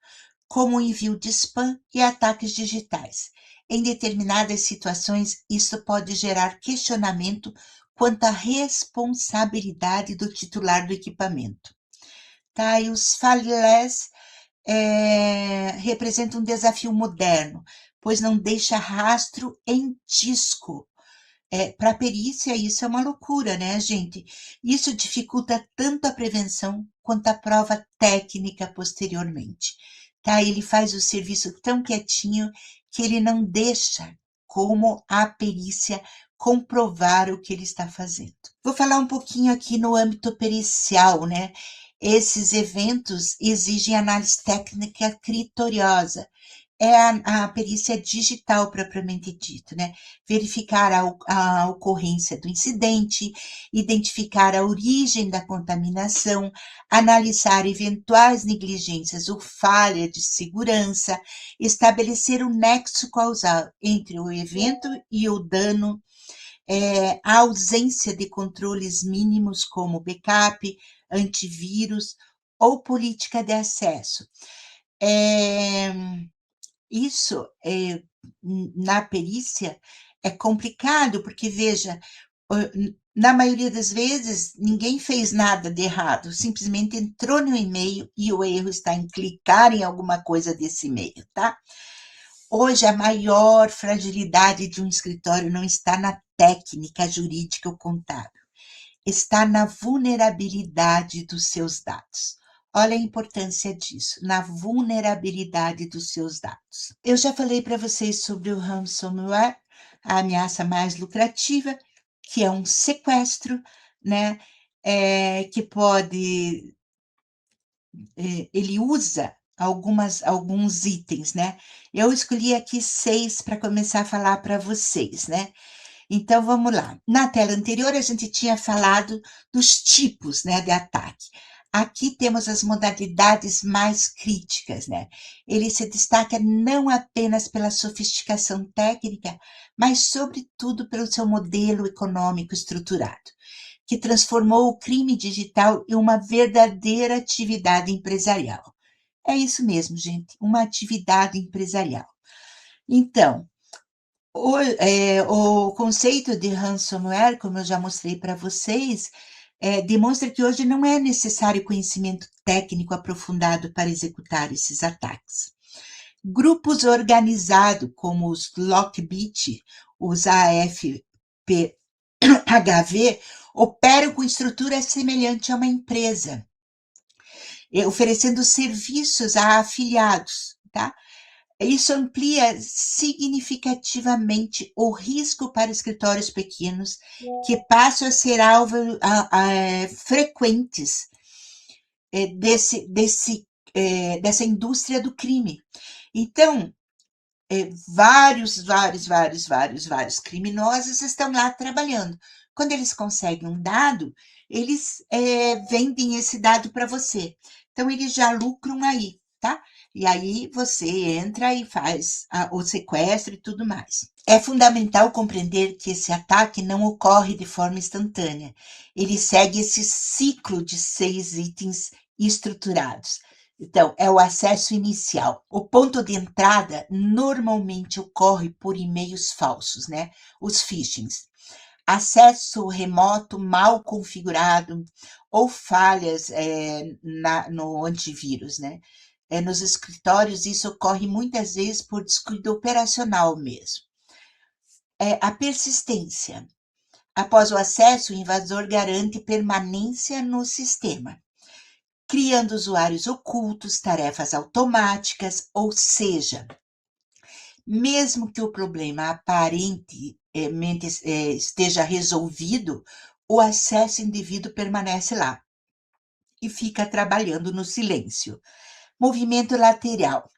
como o envio de spam e ataques digitais. Em determinadas situações, isso pode gerar questionamento quanto à responsabilidade do titular do equipamento. Tá? E os fileless representam um desafio moderno, pois não deixa rastro em disco. Para a perícia, isso é uma loucura, né, gente? Isso dificulta tanto a prevenção quanto a prova técnica posteriormente. Tá? Ele faz o serviço tão quietinho que ele não deixa como a perícia comprovar o que ele está fazendo. Vou falar um pouquinho aqui no âmbito pericial, né? Esses eventos exigem análise técnica criteriosa. É a perícia digital propriamente dito, né? Verificar a ocorrência do incidente, identificar a origem da contaminação, analisar eventuais negligências ou falha de segurança, estabelecer o nexo causal entre o evento e o dano, a ausência de controles mínimos como backup, antivírus ou política de acesso. Isso, na perícia, é complicado, porque, veja, na maioria das vezes, ninguém fez nada de errado, simplesmente entrou no e-mail e o erro está em clicar em alguma coisa desse e-mail, tá? Hoje, a maior fragilidade de um escritório não está na técnica jurídica ou contábil, está na vulnerabilidade dos seus dados. Olha a importância disso, na vulnerabilidade dos seus dados. Eu já falei para vocês sobre o ransomware, a ameaça mais lucrativa, que é um sequestro, né? Que pode. Ele usa alguns itens, né? Eu escolhi aqui 6 para começar a falar para vocês, né? Então, vamos lá. Na tela anterior, a gente tinha falado dos tipos, né, de ataque. Aqui temos as modalidades mais críticas, né? Ele se destaca não apenas pela sofisticação técnica, mas, sobretudo, pelo seu modelo econômico estruturado, que transformou o crime digital em uma verdadeira atividade empresarial. É isso mesmo, gente, uma atividade empresarial. Então, o conceito de ransomware, como eu já mostrei para vocês, demonstra que hoje não é necessário conhecimento técnico aprofundado para executar esses ataques. Grupos organizados, como os Lockbit, os AFPHV, operam com estrutura semelhante a uma empresa, oferecendo serviços a afiliados, tá? Isso amplia significativamente o risco para escritórios pequenos, que passam a ser alvo frequentes dessa indústria do crime. Então, vários criminosos estão lá trabalhando. Quando eles conseguem um dado, eles vendem esse dado para você. Então, eles já lucram aí, tá? E aí você entra e faz o sequestro e tudo mais. É fundamental compreender que esse ataque não ocorre de forma instantânea. Ele segue esse ciclo de 6 itens estruturados. Então, é o acesso inicial. O ponto de entrada normalmente ocorre por e-mails falsos, né? Os phishings. Acesso remoto mal configurado ou falhas no antivírus, né? Nos escritórios, isso ocorre muitas vezes por descuido operacional mesmo. A persistência. Após o acesso, o invasor garante permanência no sistema, criando usuários ocultos, tarefas automáticas, ou seja, mesmo que o problema aparentemente esteja resolvido, o acesso indevido permanece lá e fica trabalhando no silêncio. Movimento lateral.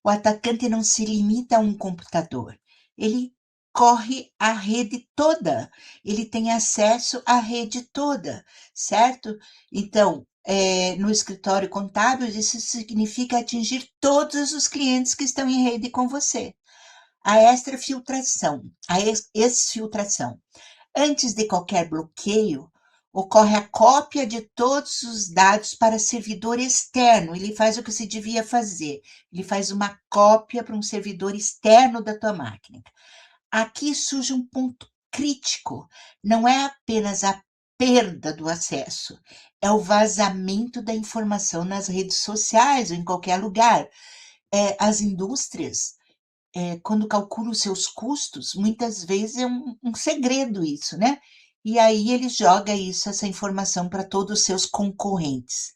O atacante não se limita a um computador, ele corre a rede toda, ele tem acesso à rede toda, certo? Então, no escritório contábil, isso significa atingir todos os clientes que estão em rede com você. A exfiltração. Antes de qualquer bloqueio, ocorre a cópia de todos os dados para servidor externo. Ele faz o que se devia fazer. Ele faz uma cópia para um servidor externo da tua máquina. Aqui surge um ponto crítico. Não é apenas a perda do acesso, é o vazamento da informação nas redes sociais ou em qualquer lugar. As indústrias, quando calculam os seus custos, muitas vezes é um segredo isso, né? E aí ele joga essa informação para todos os seus concorrentes.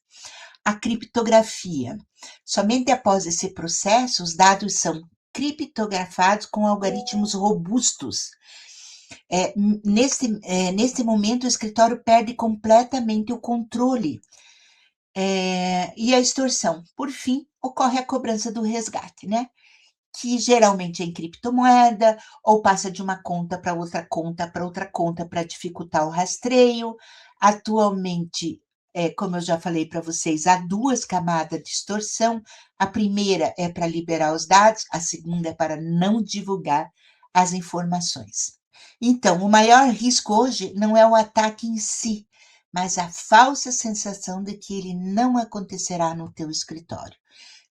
A criptografia. Somente após esse processo, os dados são criptografados com algoritmos robustos. Nesse momento, o escritório perde completamente o controle. E a extorsão. Por fim, ocorre a cobrança do resgate, né? Que geralmente é em criptomoeda, ou passa de uma conta para outra conta para dificultar o rastreio. Atualmente, como eu já falei para vocês, há 2 camadas de extorsão. A primeira é para liberar os dados, a segunda é para não divulgar as informações. Então, o maior risco hoje não é o ataque em si, mas a falsa sensação de que ele não acontecerá no teu escritório.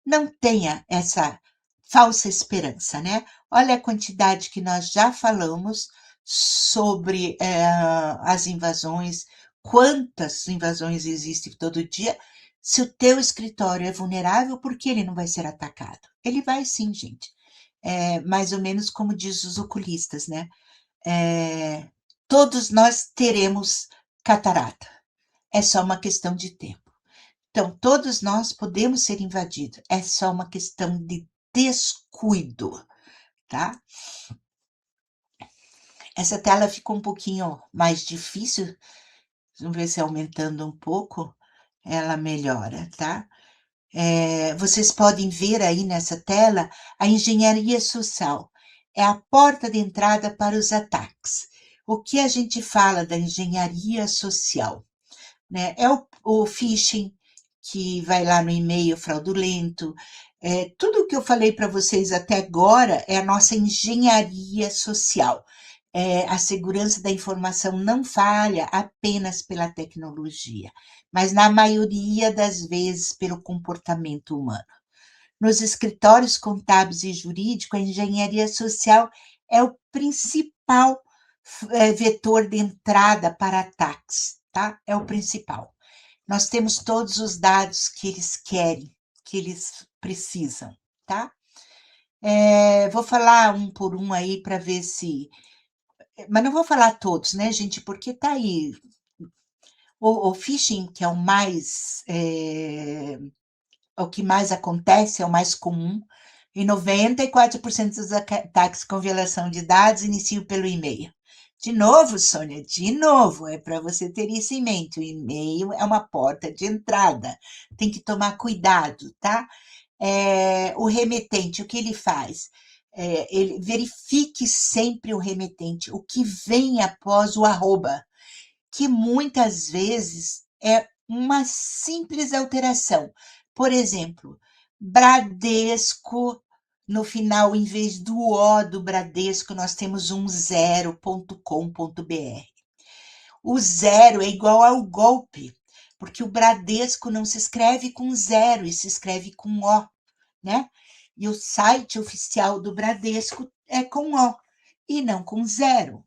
Não tenha essa falsa esperança, né? Olha a quantidade que nós já falamos sobre as invasões, quantas invasões existem todo dia. Se o teu escritório é vulnerável, por que ele não vai ser atacado? Ele vai sim, gente. Mais ou menos como diz os oculistas, né? Todos nós teremos catarata. É só uma questão de tempo. Então, todos nós podemos ser invadidos. É só uma questão de descuido, tá? Essa tela ficou um pouquinho mais difícil. Vamos ver se aumentando um pouco, ela melhora, tá? Vocês podem ver aí nessa tela a engenharia social. É a porta de entrada para os ataques. O que a gente fala da engenharia social? Né? É o phishing, que vai lá no e-mail fraudulento. Tudo o que eu falei para vocês até agora é a nossa engenharia social. A segurança da informação não falha apenas pela tecnologia, mas na maioria das vezes pelo comportamento humano. Nos escritórios contábeis e jurídicos, a engenharia social é o principal vetor de entrada para ataques, tá? É o principal. Nós temos todos os dados que eles querem, que eles precisam, tá? Vou falar um por um aí para ver se... Mas não vou falar todos, né, gente? Porque tá aí. O phishing, que é o que mais acontece, é o mais comum, e 94% dos ataques com violação de dados iniciam pelo e-mail. De novo, Sônia, de novo, é para você ter isso em mente. O e-mail é uma porta de entrada. Tem que tomar cuidado, tá? O remetente, o que ele faz? Ele verifique sempre o remetente, o que vem após o arroba, que muitas vezes é uma simples alteração. Por exemplo, Bradesco, no final, em vez do O do Bradesco, nós temos um 0.com.br. O 0 é igual ao golpe, porque o Bradesco não se escreve com 0 e se escreve com O, né? E o site oficial do Bradesco é com O e não com 0.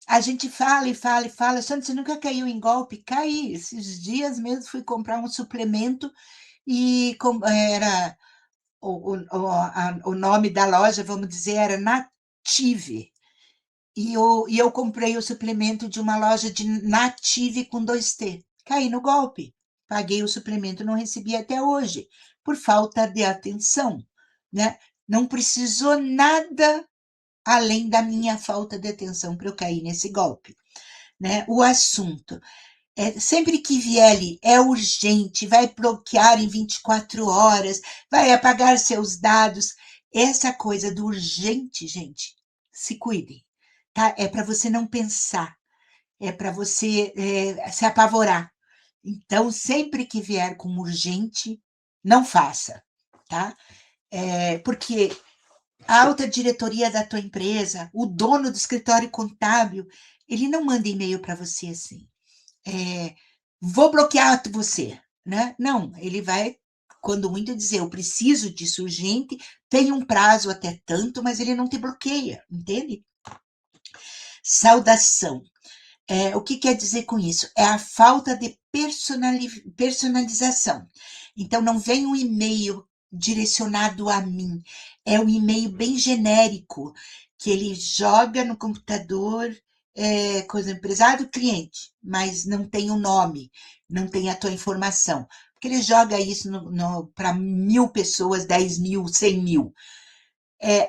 A gente fala e fala e fala, Sandra, você nunca caiu em golpe? Caí. Esses dias mesmo fui comprar um suplemento e era o nome da loja, vamos dizer, era Native. E eu comprei o suplemento de uma loja de Native com 2T. Caí no golpe. Paguei o suplemento, não recebi até hoje, por falta de atenção, né? Não precisou nada além da minha falta de atenção para eu cair nesse golpe, né? O assunto sempre que vier ali, é urgente, vai bloquear em 24 horas, vai apagar seus dados. Essa coisa do urgente, gente, se cuidem, tá? É para você não pensar, é para você se apavorar. Então, sempre que vier com urgente, não faça, tá? Porque a alta diretoria da tua empresa, o dono do escritório contábil, ele não manda e-mail para você assim. Vou bloquear você, né? Não, ele vai, quando muito, dizer, eu preciso disso urgente, tem um prazo até tanto, mas ele não te bloqueia, entende? Saudação. O que quer dizer com isso? É a falta de personalização. Então, não vem um e-mail direcionado a mim, é um e-mail bem genérico, que ele joga no computador, coisa empresário, cliente, mas não tem o nome, não tem a tua informação. Porque ele joga isso para 1.000 pessoas, 10 mil, 100 mil.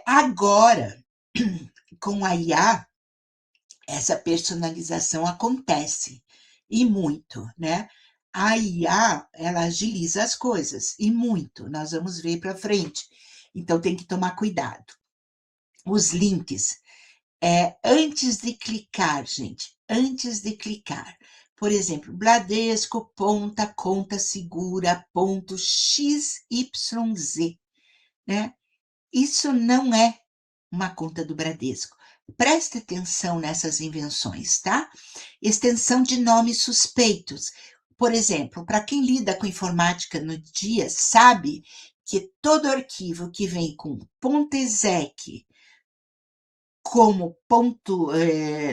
Agora, com a IA, essa personalização acontece, e muito, né? A IA, ela agiliza as coisas, e muito, nós vamos ver para frente. Então, tem que tomar cuidado. Os links, antes de clicar, gente, antes de clicar, por exemplo, Bradesco, conta segura, .xyz, né? Isso não é uma conta do Bradesco. Preste atenção nessas invenções, tá? Extensão de nomes suspeitos. Por exemplo, para quem lida com informática no dia, sabe que todo arquivo que vem com .exec como ponto,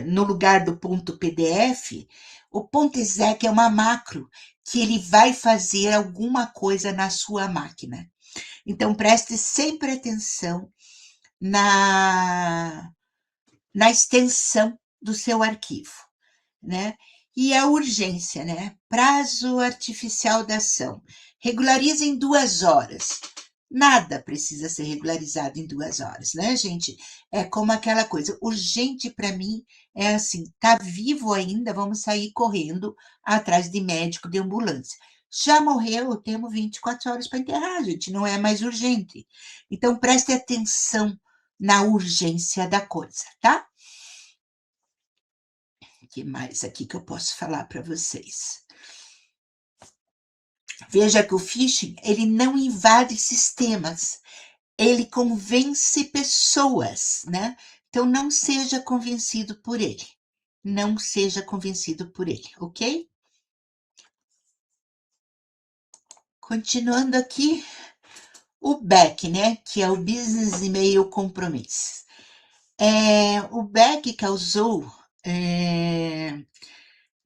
no lugar do ponto PDF, o .exec é uma macro que ele vai fazer alguma coisa na sua máquina. Então, preste sempre atenção na extensão do seu arquivo, né? E a urgência, né? Prazo artificial da ação. Regulariza em 2 horas. Nada precisa ser regularizado em 2 horas, né, gente? É como aquela coisa, urgente para mim é assim, tá vivo ainda, vamos sair correndo atrás de médico, de ambulância. Já morreu, temos 24 horas para enterrar, gente, não é mais urgente. Então, preste atenção na urgência da coisa, tá? O que mais aqui que eu posso falar para vocês? Veja que o phishing, ele não invade sistemas, ele convence pessoas, né? Então, não seja convencido por ele. Não seja convencido por ele, ok? Continuando aqui, o BEC, né? Que é o Business Email Compromise. O BEC causou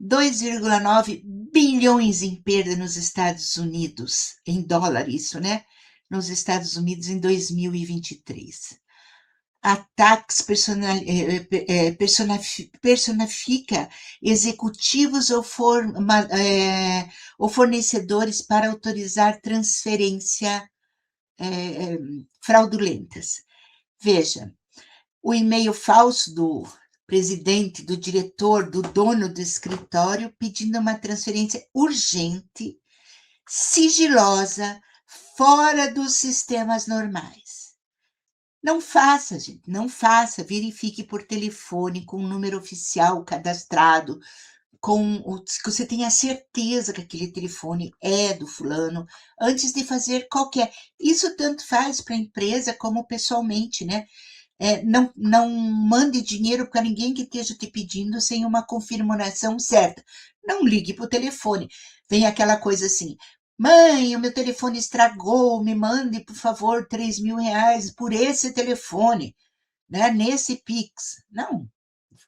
2,9 bilhões em perda nos Estados Unidos, em dólar isso, né? Nos Estados Unidos em 2023. Ataques personifica executivos ou fornecedores para autorizar transferência fraudulentas. Veja, o e-mail falso do presidente, do diretor, do dono do escritório, pedindo uma transferência urgente, sigilosa, fora dos sistemas normais. Não faça, gente, não faça. Verifique por telefone, com o número oficial cadastrado, que você tenha certeza que aquele telefone é do fulano, antes de fazer qualquer. Isso tanto faz para a empresa como pessoalmente, né? Não mande dinheiro para ninguém que esteja te pedindo sem uma confirmação certa. Não ligue para o telefone. Vem aquela coisa assim: mãe, o meu telefone estragou, me mande, por favor, 3.000 reais por esse telefone, né? Nesse Pix. Não,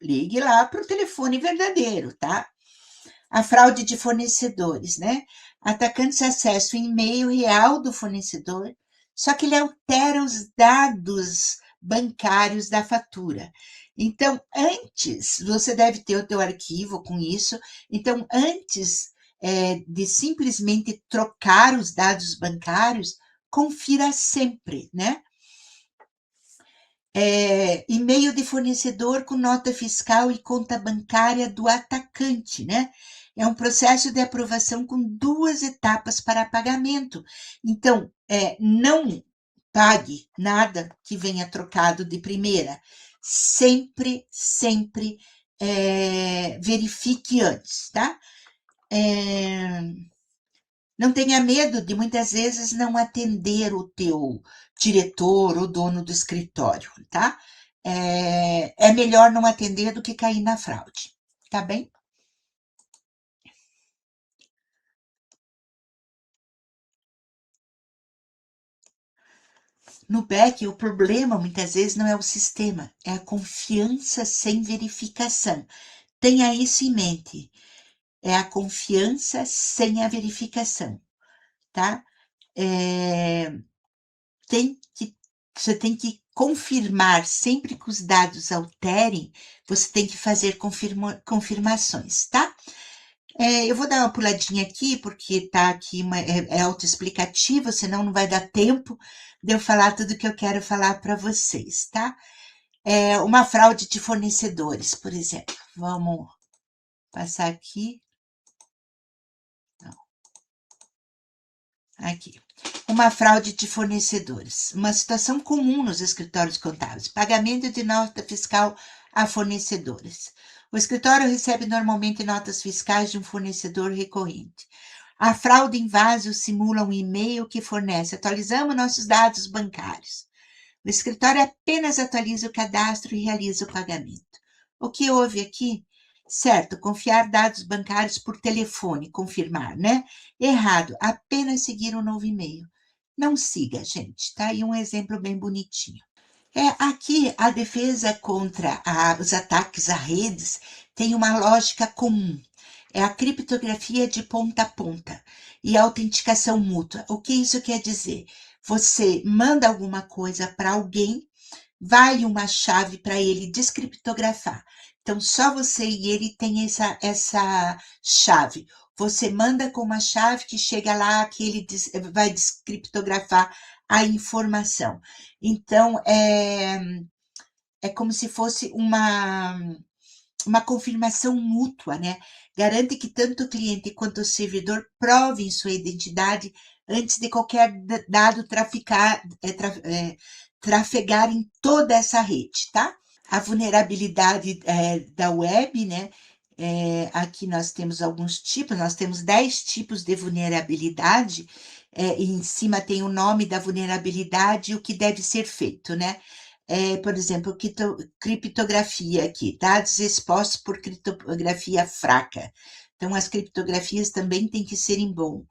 ligue lá para o telefone verdadeiro, tá? A fraude de fornecedores, né? Atacantes acessam o e-mail real do fornecedor, só que ele altera os dados bancários da fatura. Então, antes, você deve ter o teu arquivo com isso. Então, antes de simplesmente trocar os dados bancários, confira sempre, né? E-mail de fornecedor com nota fiscal e conta bancária do atacante, né? É um processo de aprovação com 2 etapas para pagamento. Então, não pague nada que venha trocado de primeira. Sempre, sempre verifique antes, tá? Não tenha medo de muitas vezes não atender o teu diretor ou dono do escritório, tá? É melhor não atender do que cair na fraude, tá bem? No back, o problema muitas vezes não é o sistema, é a confiança sem verificação. Tenha isso em mente. É a confiança sem a verificação, tá? Você tem que confirmar, sempre que os dados alterem, você tem que fazer confirmações, tá? Eu vou dar uma puladinha aqui, porque tá aqui, é autoexplicativo, senão não vai dar tempo de eu falar tudo que eu quero falar para vocês, tá? Uma fraude de fornecedores, por exemplo. Vamos passar aqui. Não. Aqui. Uma fraude de fornecedores. Uma situação comum nos escritórios contábeis. Pagamento de nota fiscal a fornecedores. O escritório recebe normalmente notas fiscais de um fornecedor recorrente. A fraude invase ou simula um e-mail que fornece: atualizamos nossos dados bancários. O escritório apenas atualiza o cadastro e realiza o pagamento. O que houve aqui? Certo, confiar dados bancários por telefone, confirmar, né? Errado, apenas seguir um novo e-mail. Não siga, gente, tá aí um exemplo bem bonitinho. Aqui a defesa contra os ataques a redes tem uma lógica comum. É a criptografia de ponta a ponta e a autenticação mútua. O que isso quer dizer? Você manda alguma coisa para alguém, vai uma chave para ele descriptografar. Então, só você e ele tem essa chave. Você manda com uma chave que chega lá, que ele vai descriptografar a informação. Então, é como se fosse uma confirmação mútua, né? Garante que tanto o cliente quanto o servidor provem sua identidade antes de qualquer dado trafegar em toda essa rede, tá? A vulnerabilidade da web, né? Aqui nós temos alguns tipos, nós temos 10 tipos de vulnerabilidade, e em cima tem o nome da vulnerabilidade e o que deve ser feito, né? Por exemplo, criptografia aqui, dados expostos por criptografia fraca. Então, as criptografias também têm que ser em bom.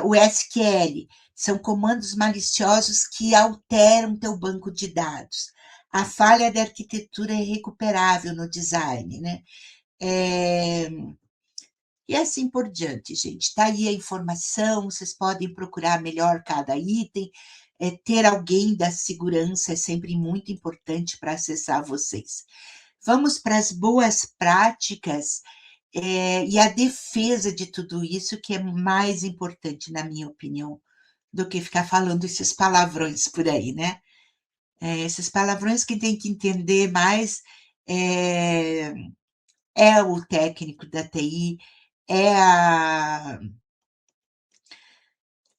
O SQL, são comandos maliciosos que alteram teu banco de dados. A falha da arquitetura é recuperável no design, né? E assim por diante, gente. Está aí a informação, vocês podem procurar melhor cada item. Ter alguém da segurança é sempre muito importante para acessar vocês. Vamos para as boas práticas e a defesa de tudo isso, que é mais importante, na minha opinião, do que ficar falando esses palavrões por aí, né? Esses palavrões que tem que entender mais é o técnico da TI,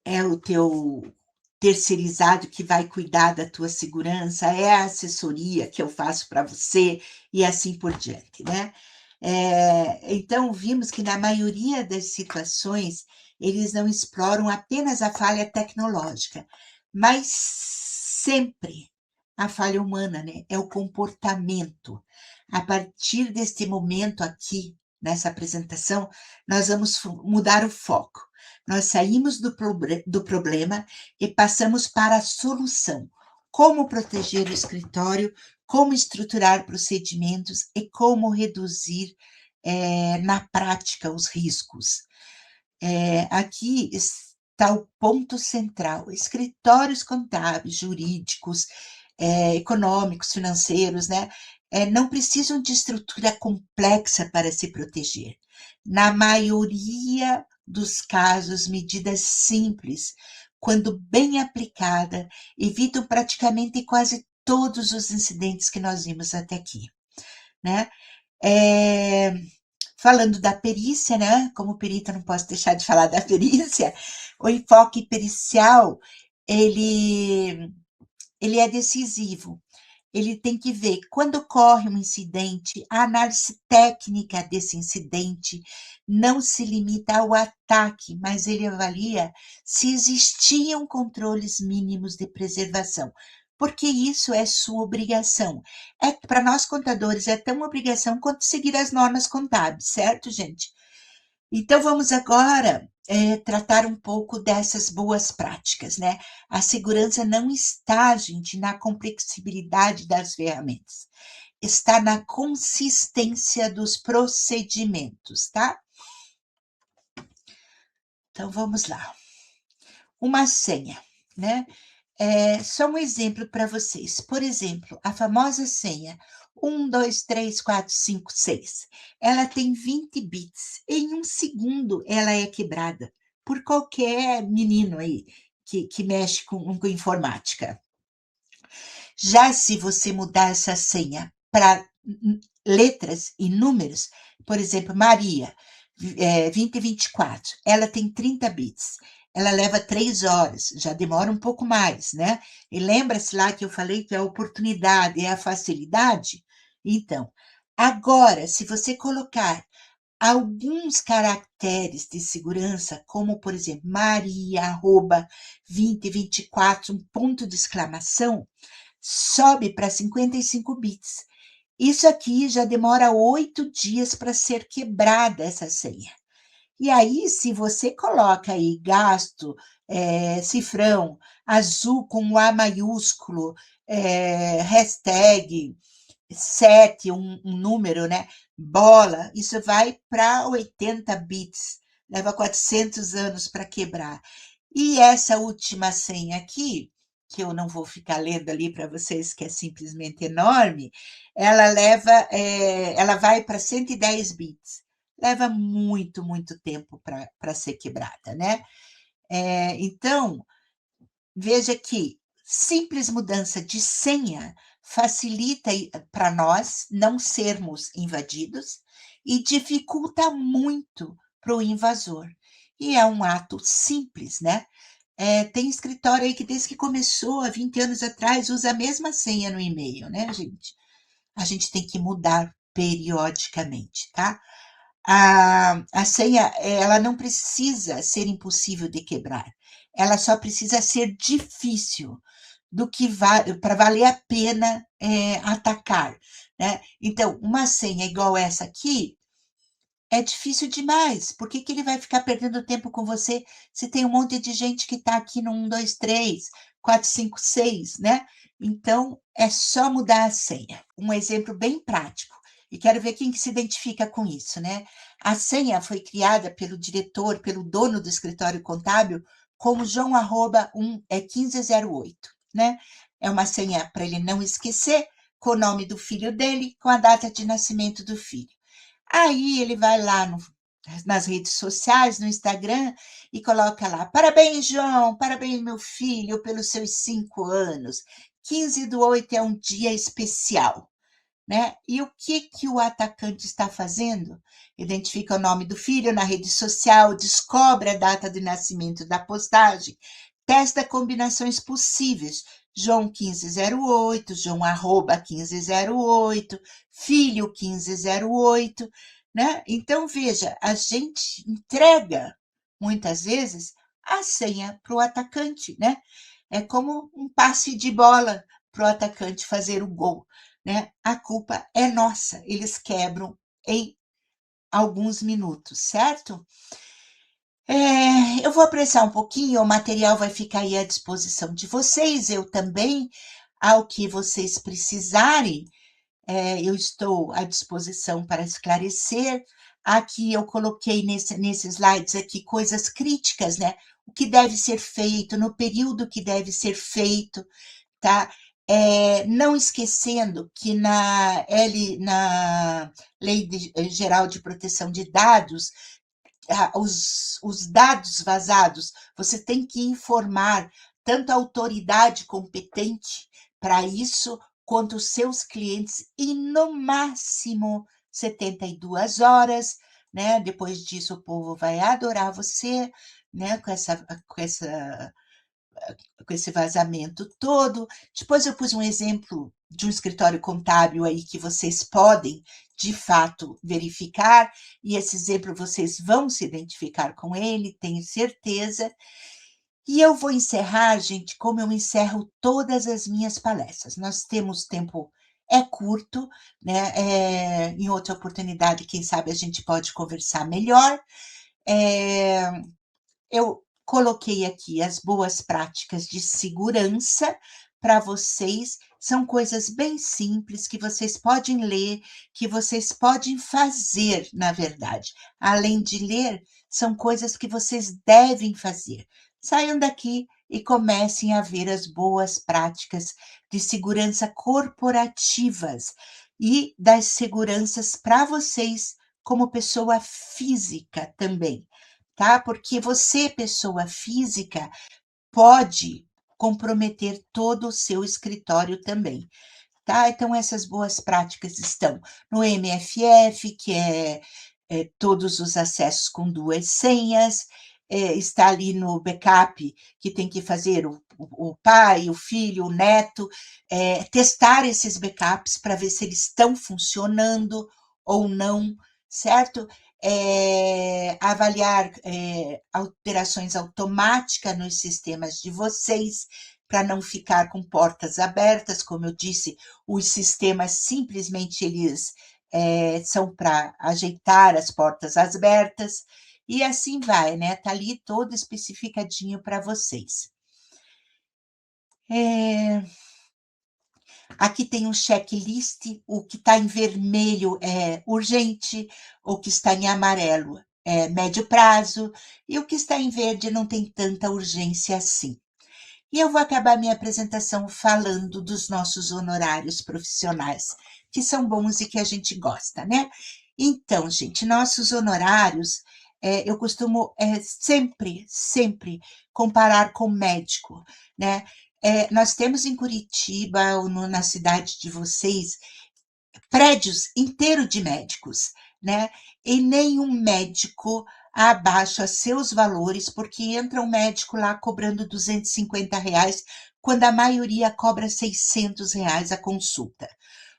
é o teu terceirizado que vai cuidar da tua segurança, é a assessoria que eu faço para você e assim por diante, né? Então, vimos que na maioria das situações, eles não exploram apenas a falha tecnológica, mas sempre a falha humana, né? É o comportamento. A partir deste momento aqui, nessa apresentação, nós vamos mudar o foco. Nós saímos do problema e passamos para a solução. Como proteger o escritório, como estruturar procedimentos e como reduzir na prática os riscos. Aqui está o ponto central: escritórios contábeis, jurídicos, econômicos, financeiros, né? Não precisam de estrutura complexa para se proteger. Na maioria dos casos, medidas simples, quando bem aplicada, evitam praticamente quase todos os incidentes que nós vimos até aqui, né? Falando da perícia, né? Como perita, não posso deixar de falar da perícia. O enfoque pericial, ele é decisivo. Ele tem que ver quando ocorre um incidente, a análise técnica desse incidente não se limita ao ataque, mas ele avalia se existiam controles mínimos de preservação, porque isso é sua obrigação. Para nós contadores é tão obrigação quanto seguir as normas contábeis, certo, gente? Então vamos agora tratar um pouco dessas boas práticas, né? A segurança não está, gente, na complexibilidade das ferramentas, está na consistência dos procedimentos, tá? Então vamos lá. Uma senha, né? Só um exemplo para vocês. Por exemplo, a famosa senha 1, 2, 3, 4, 5, 6. Ela tem 20 bits. Em um segundo, ela é quebrada por qualquer menino aí que mexe com informática. Já se você mudar essa senha para letras e números, por exemplo, Maria, 2024, ela tem 30 bits. Ela leva 3 horas, já demora um pouco mais, né? E lembra-se lá que eu falei que a oportunidade é a facilidade? Então, agora, se você colocar alguns caracteres de segurança, como, por exemplo, Maria, arroba 2024, um ponto de exclamação, sobe para 55 bits. Isso aqui já demora 8 dias para ser quebrada essa senha. E aí, se você coloca aí gasto, cifrão, azul com A maiúsculo, hashtag 7, um número, né? Bola, isso vai para 80 bits, leva 400 anos para quebrar. E essa última senha aqui, que eu não vou ficar lendo ali para vocês, que é simplesmente enorme, ela vai para 110 bits. Leva muito, muito tempo para ser quebrada, né? Então, veja que simples mudança de senha facilita para nós não sermos invadidos e dificulta muito para o invasor. E é um ato simples, né? Tem escritório aí que desde que começou há 20 anos atrás usa a mesma senha no e-mail, né, gente? A gente tem que mudar periodicamente, tá? A senha, ela não precisa ser impossível de quebrar, ela só precisa ser difícil, do que para valer a pena atacar, né? Então, uma senha igual essa aqui é difícil demais. Por que, que ele vai ficar perdendo tempo com você se tem um monte de gente que está aqui no 1, 2, 3, 4, 5, 6, né? Então, é só mudar a senha. Um exemplo bem prático. E quero ver quem que se identifica com isso, né? A senha foi criada pelo diretor, pelo dono do escritório contábil, como João arroba 1508, né? É uma senha para ele não esquecer, com o nome do filho dele, com a data de nascimento do filho. Aí ele vai lá nas redes sociais, no Instagram, e coloca lá: parabéns, João, parabéns, meu filho, pelos seus 5 anos. 15/8 é um dia especial, né? E o que, que o atacante está fazendo? Identifica o nome do filho na rede social, descobre a data de nascimento da postagem, testa combinações possíveis. João 1508, João arroba 1508, filho 1508, né? Então, veja, a gente entrega, muitas vezes, a senha para o atacante, né? É como um passe de bola para o atacante fazer o gol, né? A culpa é nossa, eles quebram em alguns minutos, certo? Eu vou apressar um pouquinho, o material vai ficar aí à disposição de vocês, eu também, ao que vocês precisarem, eu estou à disposição para esclarecer. Aqui eu coloquei nesses slides aqui coisas críticas, né? O que deve ser feito, no período que deve ser feito, tá? Não esquecendo que na Lei Geral de Proteção de Dados, os dados vazados, você tem que informar tanto a autoridade competente para isso, quanto os seus clientes, e no máximo 72 horas, né? Depois disso, o povo vai adorar você, né? Com esse vazamento todo. Depois eu pus um exemplo de um escritório contábil aí que vocês podem, de fato, verificar, e esse exemplo vocês vão se identificar com ele, tenho certeza. E eu vou encerrar, gente, como eu encerro todas as minhas palestras. Nós temos tempo, é curto, né? Em outra oportunidade, quem sabe a gente pode conversar melhor. Eu coloquei aqui as boas práticas de segurança para vocês. São coisas bem simples que vocês podem ler, que vocês podem fazer, na verdade. Além de ler, são coisas que vocês devem fazer. Saiam daqui e comecem a ver as boas práticas de segurança corporativas e das seguranças para vocês como pessoa física também, tá? Porque você, pessoa física, pode comprometer todo o seu escritório também, tá? Então, essas boas práticas estão no MFF, que é todos os acessos com 2 senhas, está ali no backup, que tem que fazer o pai, o filho, o neto, testar esses backups para ver se eles estão funcionando ou não, certo? Avaliar alterações automáticas nos sistemas de vocês, para não ficar com portas abertas, como eu disse, os sistemas simplesmente eles são para ajeitar as portas abertas, e assim vai, né? Tá ali todo especificadinho para vocês. Aqui tem um checklist, o que está em vermelho é urgente, o que está em amarelo é médio prazo, e o que está em verde não tem tanta urgência assim. E eu vou acabar minha apresentação falando dos nossos honorários profissionais, que são bons e que a gente gosta, né? Então, gente, nossos honorários, eu costumo sempre comparar com médico, né? Nós temos em Curitiba, ou na cidade de vocês, prédios inteiros de médicos, né? E nenhum médico abaixa seus valores, porque entra um médico lá cobrando R$ 250, quando a maioria cobra R$ 600 a consulta.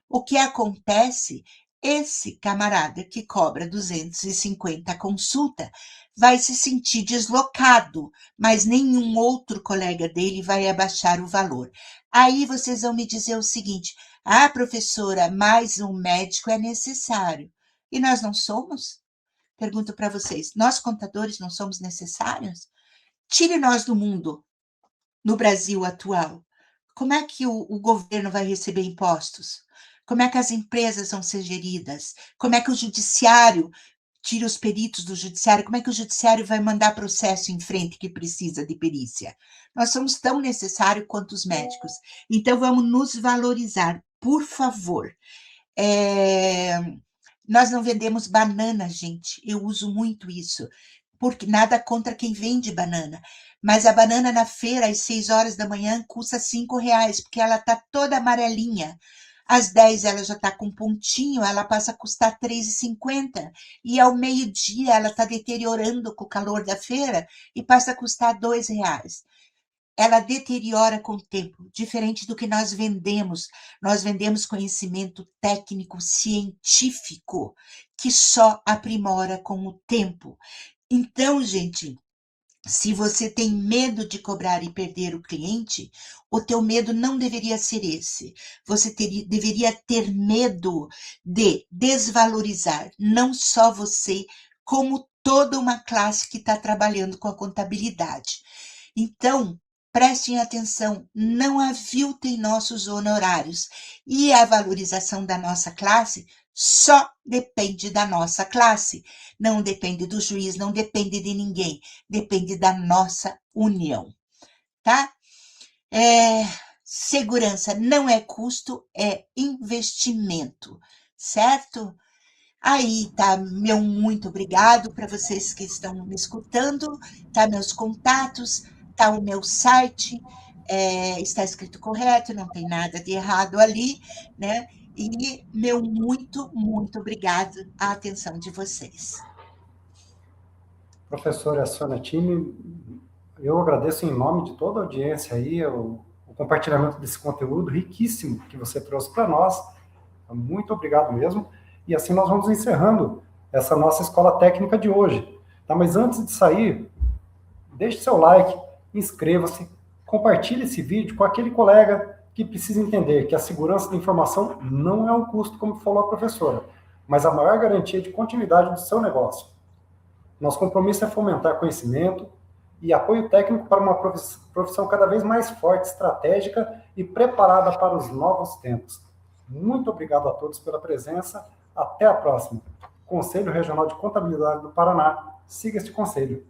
O que acontece Esse camarada que cobra 250 a consulta vai se sentir deslocado, mas nenhum outro colega dele vai abaixar o valor. Aí vocês vão me dizer o seguinte: ah, professora, mais um médico é necessário. E nós não somos? Pergunto para vocês: nós contadores não somos necessários? Tire nós do mundo, no Brasil atual. Como é que o governo vai receber impostos? Como é que as empresas vão ser geridas? Como é que o judiciário tira os peritos do judiciário? Como é que o judiciário vai mandar processo em frente que precisa de perícia? Nós somos tão necessários quanto os médicos. Então, vamos nos valorizar, por favor. Nós não vendemos banana, gente. Eu uso muito isso. Porque nada contra quem vende banana. Mas a banana na feira, às 6 horas da manhã, custa R$ 5, porque ela está toda amarelinha. Às 10 ela já está com pontinho, ela passa a custar R$ 3,50. E ao meio-dia ela está deteriorando com o calor da feira e passa a custar R$ 2. Ela deteriora com o tempo, diferente do que nós vendemos. Nós vendemos conhecimento técnico, científico, que só aprimora com o tempo. Então, gente, se você tem medo de cobrar e perder o cliente, o teu medo não deveria ser esse. Você deveria ter medo de desvalorizar não só você, como toda uma classe que está trabalhando com a contabilidade. Então, prestem atenção, não aviltem nossos honorários. E a valorização da nossa classe só depende da nossa classe. Não depende do juiz, não depende de ninguém. Depende da nossa união, tá? Segurança não é custo, é investimento, certo? Aí tá, meu muito obrigado para vocês que estão me escutando, tá meus contatos, tá o meu site, está escrito correto, não tem nada de errado ali, né? E meu muito, muito obrigado à atenção de vocês.
Professora Sônia Tini, eu agradeço em nome de toda a audiência aí o compartilhamento desse conteúdo riquíssimo que você trouxe para nós. Muito obrigado mesmo. E assim nós vamos encerrando essa nossa escola técnica de hoje. Tá? Mas antes de sair, deixe seu like, inscreva-se, compartilhe esse vídeo com aquele colega que precisa entender que a segurança da informação não é um custo, como falou a professora, mas a maior garantia de continuidade do seu negócio. Nosso compromisso é fomentar conhecimento e apoio técnico para uma profissão cada vez mais forte, estratégica e preparada para os novos tempos. Muito obrigado a todos pela presença. Até a próxima. Conselho Regional de Contabilidade do Paraná. Siga este conselho.